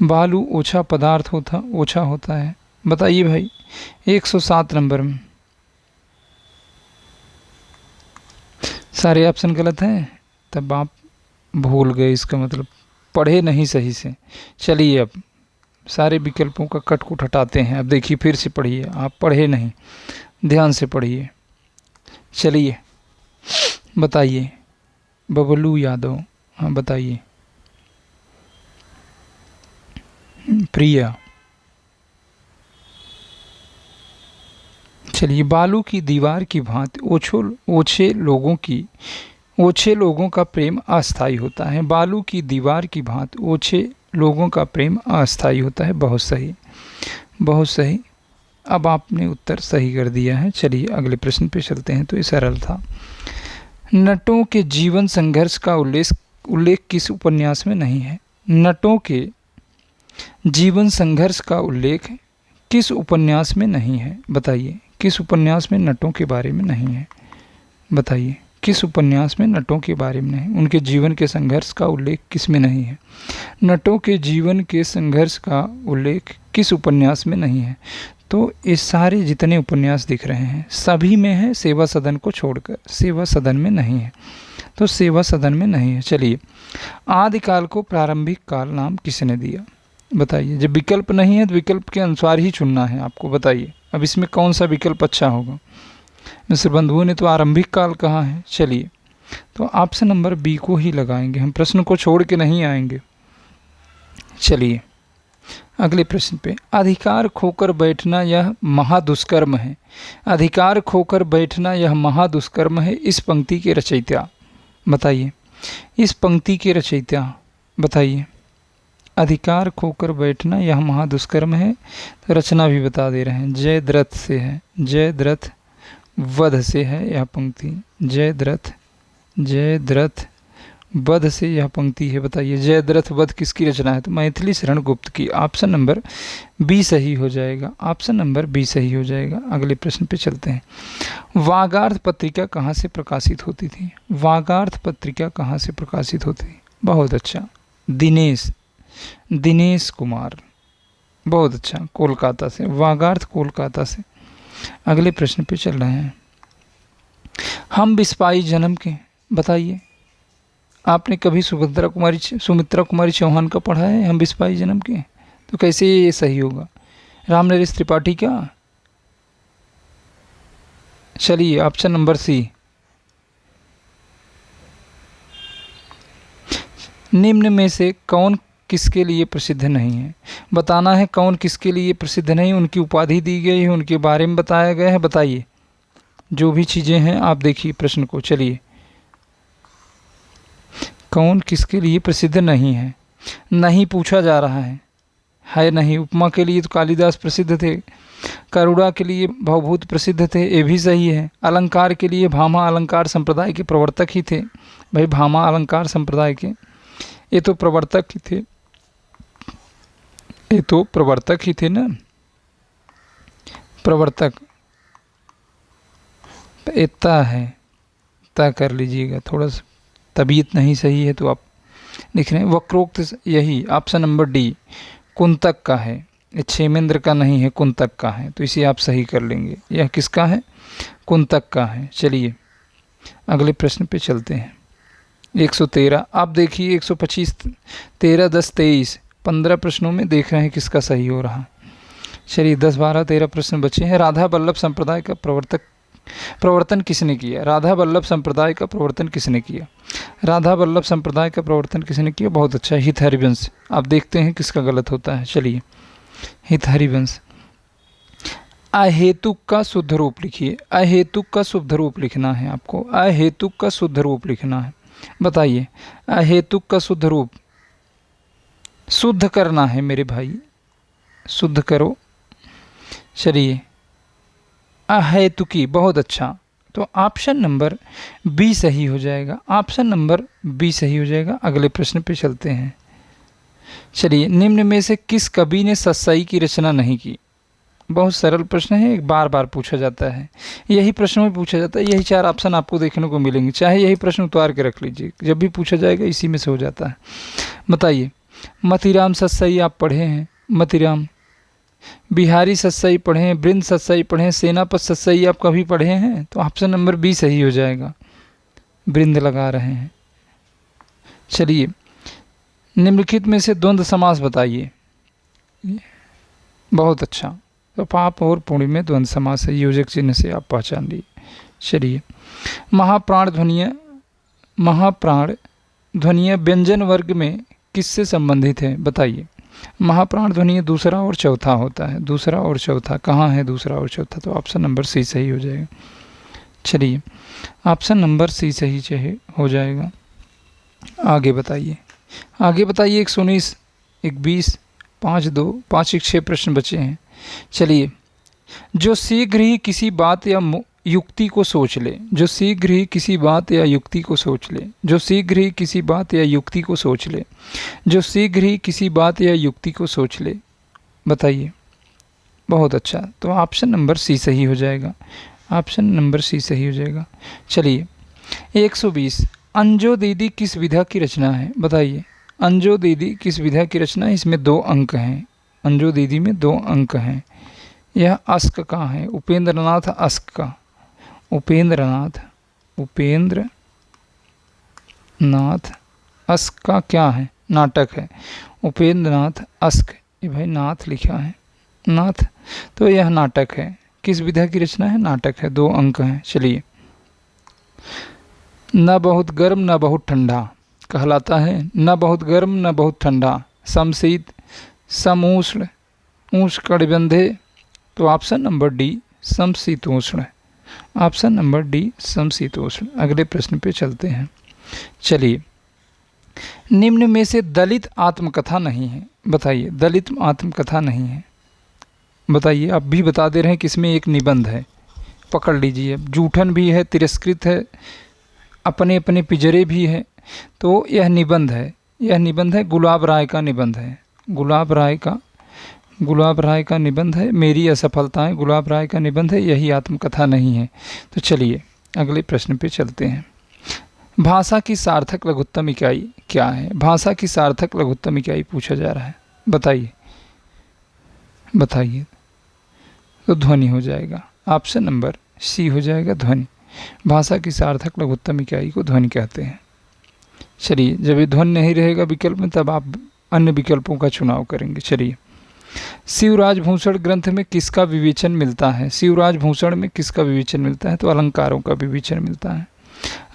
बालू ओछा पदार्थ ओछा होता है, बताइए भाई। 107 नंबर में सारे ऑप्शन गलत हैं, तब आप भूल गए, इसका मतलब पढ़े नहीं सही से। चलिए अब सारे विकल्पों का कटकुट हटाते हैं, अब देखिए फिर से पढ़िए, आप पढ़े नहीं, ध्यान से पढ़िए। चलिए बताइए, बबलू यादव, हाँ बताइए। प्रिया, चलिए, बालू की दीवार की भांति ओछे लोगों का प्रेम अस्थायी होता है, बालू की दीवार की भांति ओछे लोगों का प्रेम अस्थायी होता है। बहुत सही, बहुत सही, अब आपने उत्तर सही कर दिया है। चलिए अगले प्रश्न पे चलते हैं। तो ये सरल था। नटों के जीवन संघर्ष का उल्लेख किस उपन्यास में नहीं है? नटों के जीवन संघर्ष का उल्लेख किस उपन्यास में नहीं है, बताइए। किस उपन्यास में नटों के बारे में नहीं है, बताइए। किस उपन्यास में नटों के बारे में नहीं, उनके जीवन के संघर्ष का उल्लेख किस में नहीं है? नटों के जीवन के संघर्ष का उल्लेख किस उपन्यास में नहीं है? तो ये सारे जितने उपन्यास दिख रहे हैं सभी में है, सेवा सदन को छोड़कर, सेवा सदन में नहीं है, तो सेवा सदन में नहीं है। चलिए, आदिकाल को प्रारंभिक काल नाम किसने दिया, बताइए। जब विकल्प नहीं है तो विकल्प के अनुसार ही चुनना है आपको, बताइए। अब इसमें कौन सा विकल्प अच्छा होगा? मिस्र बंधुओं ने तो आरंभिक काल कहा है। चलिए, तो ऑप्शन नंबर बी को ही लगाएंगे, हम प्रश्न को छोड़ के नहीं आएंगे। चलिए अगले प्रश्न पे, अधिकार खोकर बैठना यह महादुष्कर्म है, अधिकार खोकर बैठना यह महादुष्कर्म है, इस पंक्ति के रचयिता बताइए, इस पंक्ति के रचयिता बताइए। अधिकार खोकर बैठना यह महादुष्कर्म है, तो रचना भी बता दे रहे हैं, जयद्रथ से है, जयद्रथ वध से है यह पंक्ति, जयद्रथ वध से यह पंक्ति है, बताइए। जयद्रथ वध किसकी रचना है? तो मैथिली शरण गुप्त की। ऑप्शन नंबर बी सही हो जाएगा, ऑप्शन नंबर बी सही हो जाएगा। अगले प्रश्न पे चलते हैं। वागार्थ पत्रिका कहाँ से प्रकाशित होती थी? वागार्थ पत्रिका कहाँ से प्रकाशित होती थी? बहुत अच्छा, दिनेश कुमार, बहुत अच्छा, कोलकाता से, वागार्थ कोलकाता से। अगले प्रश्न पे चल रहे हैं। हम बिस्पाई जन्म के, बताइए आपने कभी सुमित्रा कुमारी चौहान का पढ़ा है हम बिस्पाई जन्म के? तो कैसे ये सही होगा? रामनरेश त्रिपाठी का? चलिए ऑप्शन नंबर सी। निम्न में से कौन किसके लिए प्रसिद्ध नहीं है? बताना है कौन किसके लिए प्रसिद्ध नहीं, उनकी उपाधि दी गई है, उनके बारे में बताया गया है, बताइए। जो भी चीज़ें हैं आप देखिए प्रश्न को। चलिए, कौन किसके लिए प्रसिद्ध नहीं है? नहीं पूछा जा रहा है नहीं। उपमा के लिए तो कालिदास प्रसिद्ध थे, करुणा के लिए भवभूत प्रसिद्ध थे, ये भी सही है। अलंकार के लिए भामा अलंकार संप्रदाय के प्रवर्तक ही थे। भाई भामा अलंकार संप्रदाय के ये तो प्रवर्तक ही थे, ये तो प्रवर्तक ही थे ना, प्रवर्तक। इतना है, तय कर लीजिएगा। थोड़ा सा तबीयत नहीं सही है तो आप लिख रहे हैं वक्रोक्त, यही ऑप्शन नंबर डी कुंतक का है, ये क्षेमेंद्र का नहीं है, कुंतक का है, तो इसे आप सही कर लेंगे। यह किसका है? कुंतक का है। चलिए अगले प्रश्न पे चलते हैं। 113 आप देखिए, 125 13 10 23 15 प्रश्नों में देख रहे हैं किसका सही हो रहा। चलिए 10 12 13 प्रश्न बचे हैं। राधा वल्लभ संप्रदाय का प्रवर्तन किसने किया? राधा वल्लभ संप्रदाय का प्रवर्तन किसने किया? राधा वल्लभ संप्रदाय का प्रवर्तन किसने किया? बहुत अच्छा, हित हरिवंश। आप देखते हैं किसका गलत होता है। चलिए हित हरिवंश। अहेतुक का शुद्ध रूप लिखिए। अहेतुक का शुद्ध रूप लिखना है आपको, अहेतुक का शुद्ध रूप लिखना है। बताइए अहेतुक का शुद्ध रूप, शुद्ध करना है मेरे भाई, शुद्ध करो। चलिए अहेतुकी, बहुत अच्छा, तो ऑप्शन नंबर बी सही हो जाएगा, ऑप्शन नंबर बी सही हो जाएगा। अगले प्रश्न पे चलते हैं। चलिए निम्न में से किस कवि ने सत्सई की रचना नहीं की? बहुत सरल प्रश्न है, एक बार बार पूछा जाता है, यही प्रश्न में पूछा जाता है। यही 4 ऑप्शन आपको देखने को मिलेंगे, चाहे यही प्रश्न उतार के रख लीजिए, जब भी पूछा जाएगा इसी में से हो जाता है। बताइए मतीराम सत्सई आप पढ़े हैं? मतीराम। बिहारी सत्सई पढ़े हैं, बृंद सत्सई पढ़े हैं, सेनापत सत्सई आप कभी पढ़े हैं? तो ऑप्शन नंबर बी सही हो जाएगा, बृंद लगा रहे हैं। चलिए निम्नलिखित में से द्वंद्व समास बताइए। बहुत अच्छा, तो पाप और पुण्य में द्वंद्व समास है, योजक चिन्ह से आप पहचान लिए। चलिए महाप्राण ध्वनियाँ व्यंजन वर्ग में किससे संबंधित है? बताइए। महाप्राण ध्वनि दूसरा और चौथा होता है, दूसरा और चौथा कहाँ है दूसरा और चौथा? तो ऑप्शन नंबर सी सही हो जाएगा। चलिए ऑप्शन नंबर सी सही हो जाएगा। आगे बताइए, आगे बताइए। 119 120 5 2 5 1 6 प्रश्न बचे हैं। चलिए जो शीघ्र ही किसी बात या युक्ति को सोच ले, जो शीघ्र ही किसी बात या युक्ति को सोच ले, जो शीघ्र ही किसी बात या युक्ति को सोच ले, जो शीघ्र ही किसी बात या युक्ति को सोच ले, बताइए। बहुत अच्छा, तो ऑप्शन नंबर सी सही हो जाएगा, ऑप्शन नंबर सी सही हो जाएगा। चलिए 120 अंजो दीदी किस विधा की रचना है? बताइए अंजो दीदी किस विधा की रचना है? इसमें 2 अंक हैं, अंजो दीदी में 2 अंक हैं। यह अस्क का है, उपेंद्र नाथ अस्क का, उपेंद्र नाथ अस्क का क्या है? नाटक है, उपेंद्र नाथ अस्क। ये भाई नाथ लिखा है, नाथ, तो यह नाटक है। किस विधा की रचना है? नाटक है, 2 अंक हैं। चलिए न बहुत गर्म न बहुत ठंडा कहलाता है, न बहुत गर्म न बहुत ठंडा, समशीत समउष्ण उष्ण कटिबंधे, तो ऑप्शन नंबर डी समशीतोष्ण, ऑप्शन नंबर डी समशीतोष्ण। अगले प्रश्न पे चलते हैं। चलिए निम्न में से दलित आत्मकथा नहीं है, बताइए। दलित आत्मकथा नहीं है, बताइए। आप भी बता दे रहे हैं कि इसमें एक निबंध है, पकड़ लीजिए। जूठन भी है, तिरस्कृत है, अपने अपने पिंजरे भी है, तो यह निबंध है, यह निबंध है, गुलाब राय का निबंध है, गुलाब राय का निबंध है, मेरी असफलताएं, गुलाब राय का निबंध है, यही आत्मकथा नहीं है। तो चलिए अगले प्रश्न पे चलते हैं। भाषा की सार्थक लघुत्तम इकाई क्या है? भाषा की सार्थक लघुत्तम इकाई पूछा जा रहा है, बताइए, बताइए। तो ध्वनि हो जाएगा, ऑप्शन नंबर सी हो जाएगा, ध्वनि। भाषा की सार्थक लघुत्तम इकाई को ध्वनि कहते हैं। चलिए, जब ये ध्वनि नहीं रहेगा विकल्प में तब आप अन्य विकल्पों का चुनाव करेंगे। चलिए, शिवराजभूषण ग्रंथ में किसका विवेचन मिलता है? शिवराजभूषण में किसका विवेचन मिलता है? तो अलंकारों का विवेचन मिलता है,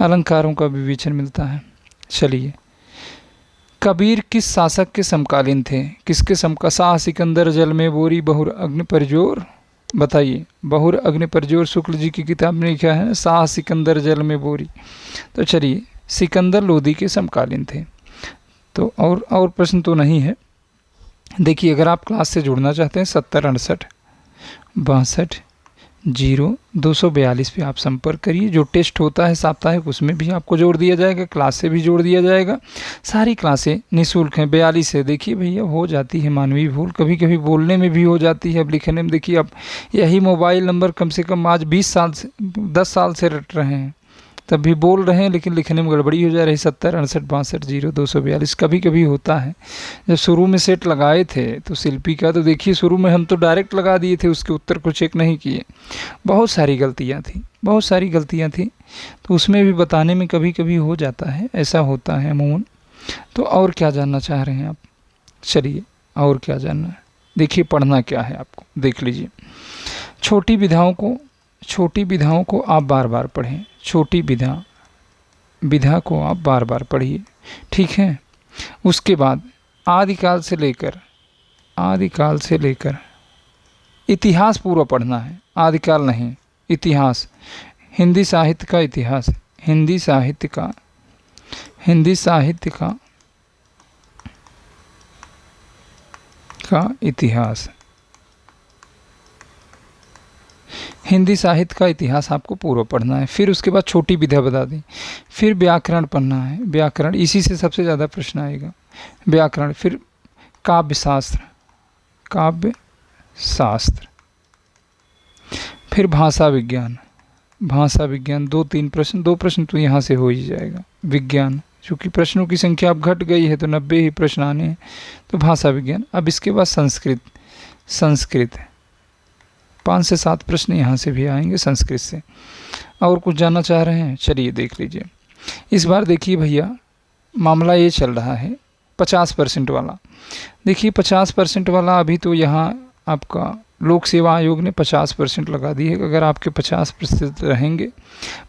अलंकारों का विवेचन मिलता है। चलिए, कबीर किस शासक के समकालीन थे? किसके शाह सिकंदर जल में बोरी बहुर अग्नि परजोर। बताइए, बहुर अग्नि परजोर शुक्ल जी की किताब में लिखा है शाह सिकंदर जल में बोरी। तो चलिए, सिकंदर लोदी के समकालीन थे। तो और प्रश्न तो नहीं है। देखिए, अगर आप क्लास से जुड़ना चाहते हैं 7068 62 0 242 पे आप संपर्क करिए। जो टेस्ट होता है साप्ताहिक उसमें भी आपको जोड़ दिया जाएगा, क्लास से भी जोड़ दिया जाएगा। सारी क्लासें निःशुल्क हैं। 42 है। देखिए भैया, हो जाती है मानवीय भूल, कभी कभी बोलने में भी हो जाती है, अब लिखने में। देखिए, अब यही मोबाइल नंबर कम से कम आज 10 साल से रट रहे हैं, तब भी बोल रहे हैं लेकिन लिखने में गड़बड़ी हो जा रही। 7068 62 0 242 कभी कभी होता है। जब शुरू में सेट लगाए थे तो शिल्पी का, तो देखिए शुरू में हम तो डायरेक्ट लगा दिए थे, उसके उत्तर को चेक नहीं किए। बहुत सारी गलतियाँ थी, तो उसमें भी बताने में कभी कभी हो जाता है, ऐसा होता है अमूमन। तो और क्या जानना चाह रहे हैं आप? चलिए, और क्या जानना है? देखिए, पढ़ना क्या है आपको, देख लीजिए। छोटी विधाओं को आप बार बार पढ़ें। छोटी विधा को आप बार बार पढ़िए, ठीक है। उसके बाद आदिकाल से लेकर इतिहास पूरा पढ़ना है, आदिकाल नहीं, इतिहास। हिंदी साहित्य का इतिहास, हिंदी साहित्य का इतिहास, हिंदी साहित्य का इतिहास आपको पूरा पढ़ना है। फिर उसके बाद छोटी विधा बता दी। फिर व्याकरण पढ़ना है, व्याकरण, इसी से सबसे ज़्यादा प्रश्न आएगा, व्याकरण। फिर काव्य शास्त्र, फिर भाषा विज्ञान। 2 प्रश्न तो यहाँ से हो ही जाएगा। विज्ञान, चूँकि प्रश्नों की संख्या अब घट गई है तो 90 ही प्रश्न आने हैं, तो भाषा विज्ञान। अब इसके बाद संस्कृत 5 से 7 प्रश्न यहाँ से भी आएंगे संस्कृत से। और कुछ जानना चाह रहे हैं? चलिए देख लीजिए। इस बार देखिए भैया, मामला ये चल रहा है 50% वाला। देखिए, 50% वाला अभी तो यहाँ आपका लोक सेवा आयोग ने 50% लगा दी है। अगर आपके 50% रहेंगे,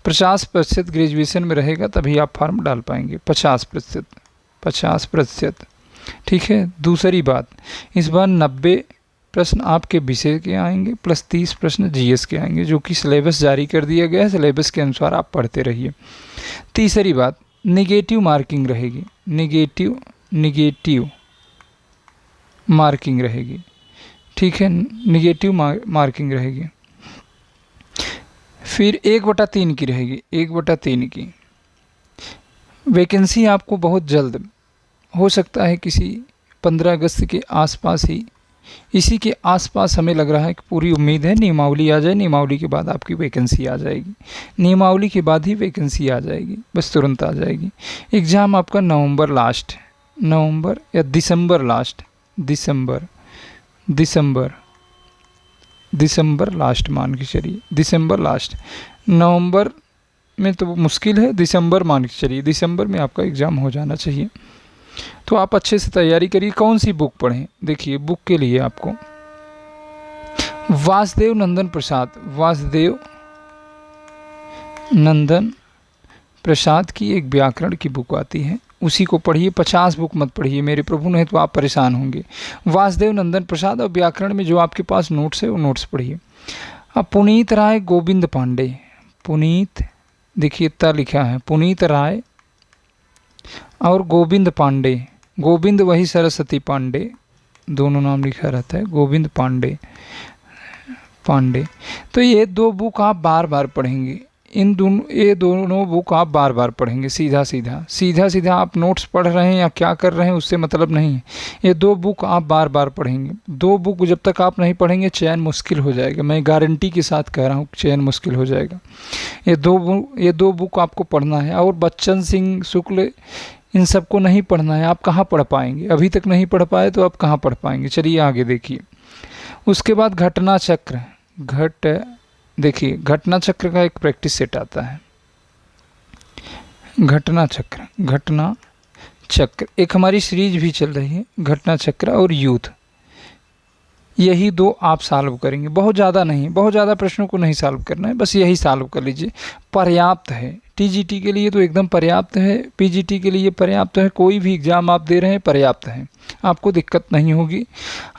50% ग्रेजुएशन में रहेगा तभी आप फॉर्म डाल पाएंगे। 50%, ठीक है। दूसरी बात, इस बार 90 प्रश्न आपके विषय के आएंगे प्लस 30 प्रश्न जीएस के आएंगे, जो कि सिलेबस जारी कर दिया गया है। सिलेबस के अनुसार आप पढ़ते रहिए। तीसरी बात, निगेटिव मार्किंग रहेगी, निगेटिव मार्किंग रहेगी, ठीक है, निगेटिव मार्किंग रहेगी। फिर 1/3 की रहेगी, 1/3 की वैकेंसी आपको बहुत जल्द हो सकता है, किसी 15 अगस्त के आसपास ही, इसी के आसपास हमें लग रहा है कि पूरी उम्मीद है नियमावली आ जाए। नियमावली के बाद आपकी वैकेंसी आ जाएगी, नियमावली के बाद ही वैकेंसी आ जाएगी, बस तुरंत आ जाएगी। एग्ज़ाम आपका नवंबर या दिसंबर लास्ट, दिसंबर लास्ट मान के चलिए, दिसंबर लास्ट। नवंबर में तो मुश्किल है, दिसंबर मान के चलिए, दिसंबर में आपका एग्ज़ाम हो जाना चाहिए। तो आप अच्छे से तैयारी करिए। कौन सी बुक पढ़ें? देखिए, बुक के लिए आपको वासुदेव नंदन प्रसाद की एक व्याकरण की बुक आती है, उसी को पढ़िए। 50 बुक मत पढ़िए, मेरे प्रभु, नहीं तो आप परेशान होंगे। वासुदेव नंदन प्रसाद, और व्याकरण में जो आपके पास नोट्स है वो नोट्स पढ़िए। अब पुनीत राय गोविंद पांडे, देखिए इतना लिखा है, पुनीत राय और गोविंद पांडे, गोविंद वही सरस्वती पांडे, दोनों नाम लिखा रहता है, गोविंद पांडे। तो ये 2 बुक आप बार बार पढ़ेंगे। ये दोनों बुक आप बार बार पढ़ेंगे। सीधा आप नोट्स पढ़ रहे हैं या क्या कर रहे हैं उससे मतलब नहीं है। ये 2 बुक आप बार बार पढ़ेंगे। 2 बुक जब तक आप नहीं पढ़ेंगे चयन मुश्किल हो जाएगा। मैं गारंटी के साथ कह रहा हूँ, चयन मुश्किल हो जाएगा। ये दो बुक आपको पढ़ना है। और बच्चन सिंह, शुक्ल, इन सबको नहीं पढ़ना है। आप कहाँ पढ़ पाएंगे? अभी तक नहीं पढ़ पाए तो आप कहाँ पढ़ पाएंगे? चलिए आगे देखिए। उसके बाद घटना देखिए घटना चक्र का एक प्रैक्टिस सेट आता है। घटना चक्र एक हमारी सीरीज भी चल रही है, घटना चक्र और यूथ। यही दो आप सॉल्व करेंगे, बहुत ज़्यादा नहीं, बहुत ज़्यादा प्रश्नों को नहीं सॉल्व करना है, बस यही सॉल्व कर लीजिए, पर्याप्त है। टीजीटी के लिए तो एकदम पर्याप्त है, पीजीटी के लिए पर्याप्त है, कोई भी एग्ज़ाम आप दे रहे हैं पर्याप्त है, आपको दिक्कत नहीं होगी।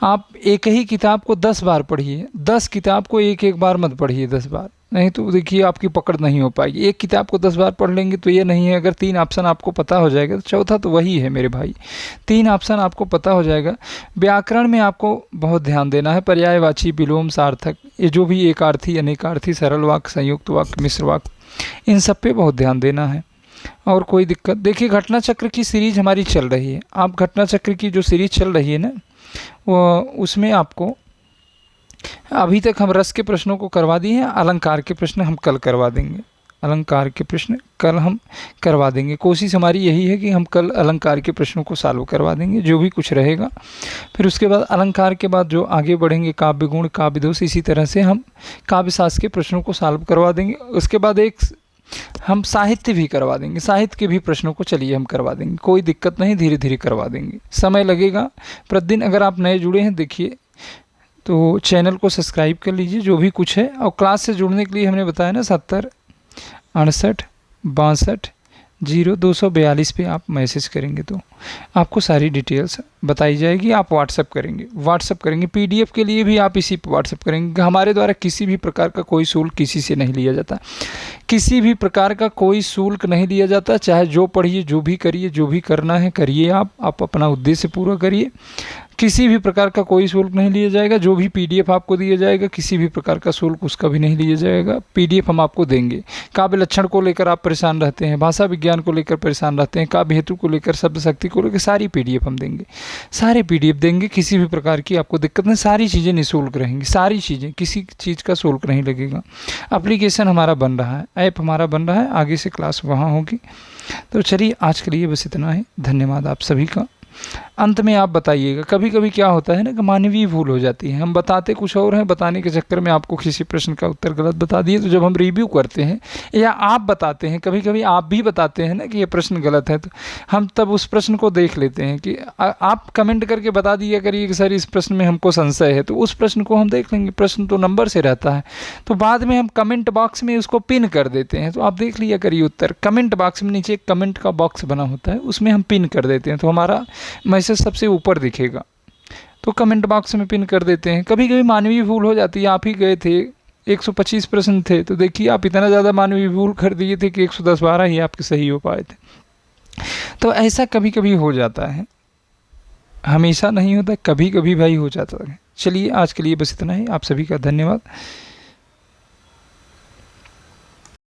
आप एक ही किताब को 10 बार पढ़िए, 10 किताब को एक एक बार मत पढ़िए 10 बार, नहीं तो देखिए आपकी पकड़ नहीं हो पाएगी। एक किताब को 10 बार पढ़ लेंगे तो ये नहीं है, अगर 3 ऑप्शन आपको पता हो जाएगा तो चौथा तो वही है मेरे भाई, 3 ऑप्शन आपको पता हो जाएगा। व्याकरण में आपको बहुत ध्यान देना है, पर्यायवाची, विलोम, सार्थक, ये जो भी एकार्थी, अनेकार्थी, सरल वाक्य, संयुक्त वाक्य, मिश्र वाक्य, इन सब पे बहुत ध्यान देना है। और कोई दिक्कत, देखिए घटना चक्र की सीरीज हमारी चल रही है, आप घटना चक्र की जो सीरीज चल रही है ना, वो उसमें आपको अभी तक हम रस के प्रश्नों को करवा दिए हैं, अलंकार के प्रश्न हम कल करवा देंगे, अलंकार के प्रश्न कल हम करवा देंगे। कोशिश हमारी यही है कि हम कल अलंकार के प्रश्नों को सॉल्व करवा देंगे, जो भी कुछ रहेगा। फिर उसके बाद अलंकार के बाद जो आगे बढ़ेंगे, काव्य गुण, काव्य दोष, इसी तरह से हम काव्य शास्त्र के प्रश्नों को सॉल्व करवा देंगे। उसके बाद एक हम साहित्य भी करवा देंगे, साहित्य के भी प्रश्नों को चलिए हम करवा देंगे, कोई दिक्कत नहीं, धीरे धीरे करवा देंगे, समय लगेगा। प्रतिदिन अगर आप नए जुड़े हैं, देखिए तो चैनल को सब्सक्राइब कर लीजिए, जो भी कुछ है। और क्लास से जुड़ने के लिए हमने बताया ना 70 68 62 0242 पे आप मैसेज करेंगे तो आपको सारी डिटेल्स बताई जाएगी। आप व्हाट्सअप करेंगे, पीडीएफ के लिए भी आप इसी पर व्हाट्सअप करेंगे। हमारे द्वारा किसी भी प्रकार का कोई शुल्क किसी से नहीं लिया जाता, किसी भी प्रकार का कोई शुल्क नहीं लिया जाता। चाहे जो पढ़िए, जो भी करिए, जो भी करना है करिए, आप अपना उद्देश्य पूरा करिए, किसी भी प्रकार का कोई शुल्क नहीं लिया जाएगा। जो भी पीडीएफ आपको दिया जाएगा, किसी भी प्रकार का शुल्क उसका भी नहीं लिया जाएगा, पीडीएफ हम आपको देंगे। काव्य लक्षण को लेकर आप परेशान रहते हैं, भाषा विज्ञान को लेकर परेशान रहते हैं, काव्य हेतु को लेकर, शब्द शक्ति को लेकर, सारी पीडीएफ हम देंगे, सारे पीडीएफ देंगे, किसी भी प्रकार की आपको दिक्कत नहीं, सारी चीज़ें निःशुल्क रहेंगी, सारी चीज़ें, किसी चीज़ का शुल्क नहीं लगेगा। एप्लीकेशन हमारा बन रहा है, ऐप हमारा बन रहा है, आगे से क्लास वहाँ होगी। तो चलिए आज के लिए बस इतना है, धन्यवाद आप सभी का। अंत में आप बताइएगा, कभी कभी क्या होता है ना कि मानवीय भूल हो जाती है, हम बताते कुछ और हैं, बताने के चक्कर में आपको किसी प्रश्न का उत्तर गलत बता दिए, तो जब हम रिव्यू करते हैं या आप बताते हैं, कभी कभी आप भी बताते हैं ना कि ये प्रश्न गलत है, तो हम तब उस प्रश्न को देख लेते हैं कि आप कमेंट करके बता दिया करिए कि सर इस प्रश्न में हमको संशय है, तो उस प्रश्न को हम देख लेंगे, प्रश्न तो नंबर से रहता है, तो बाद में हम कमेंट बॉक्स में उसको पिन कर देते हैं, तो आप देख लिया करिए उत्तर, कमेंट बॉक्स में नीचे एक कमेंट का बॉक्स बना होता है, उसमें हम पिन कर देते हैं, तो हमारा मैसेज सबसे ऊपर दिखेगा, तो कमेंट बॉक्स में पिन कर देते हैं। कभी कभी मानवीय भूल हो जाती है, आप ही गए थे 125 प्रश्न थे, तो देखिए आप इतना ज़्यादा मानवीय भूल कर दिए थे कि 110-12 ही आपके सही हो पाए थे, तो ऐसा कभी कभी हो जाता है, हमेशा नहीं होता, कभी कभी भाई हो जाता है। चलिए आज के लिए बस इतना ही, आप सभी का धन्यवाद।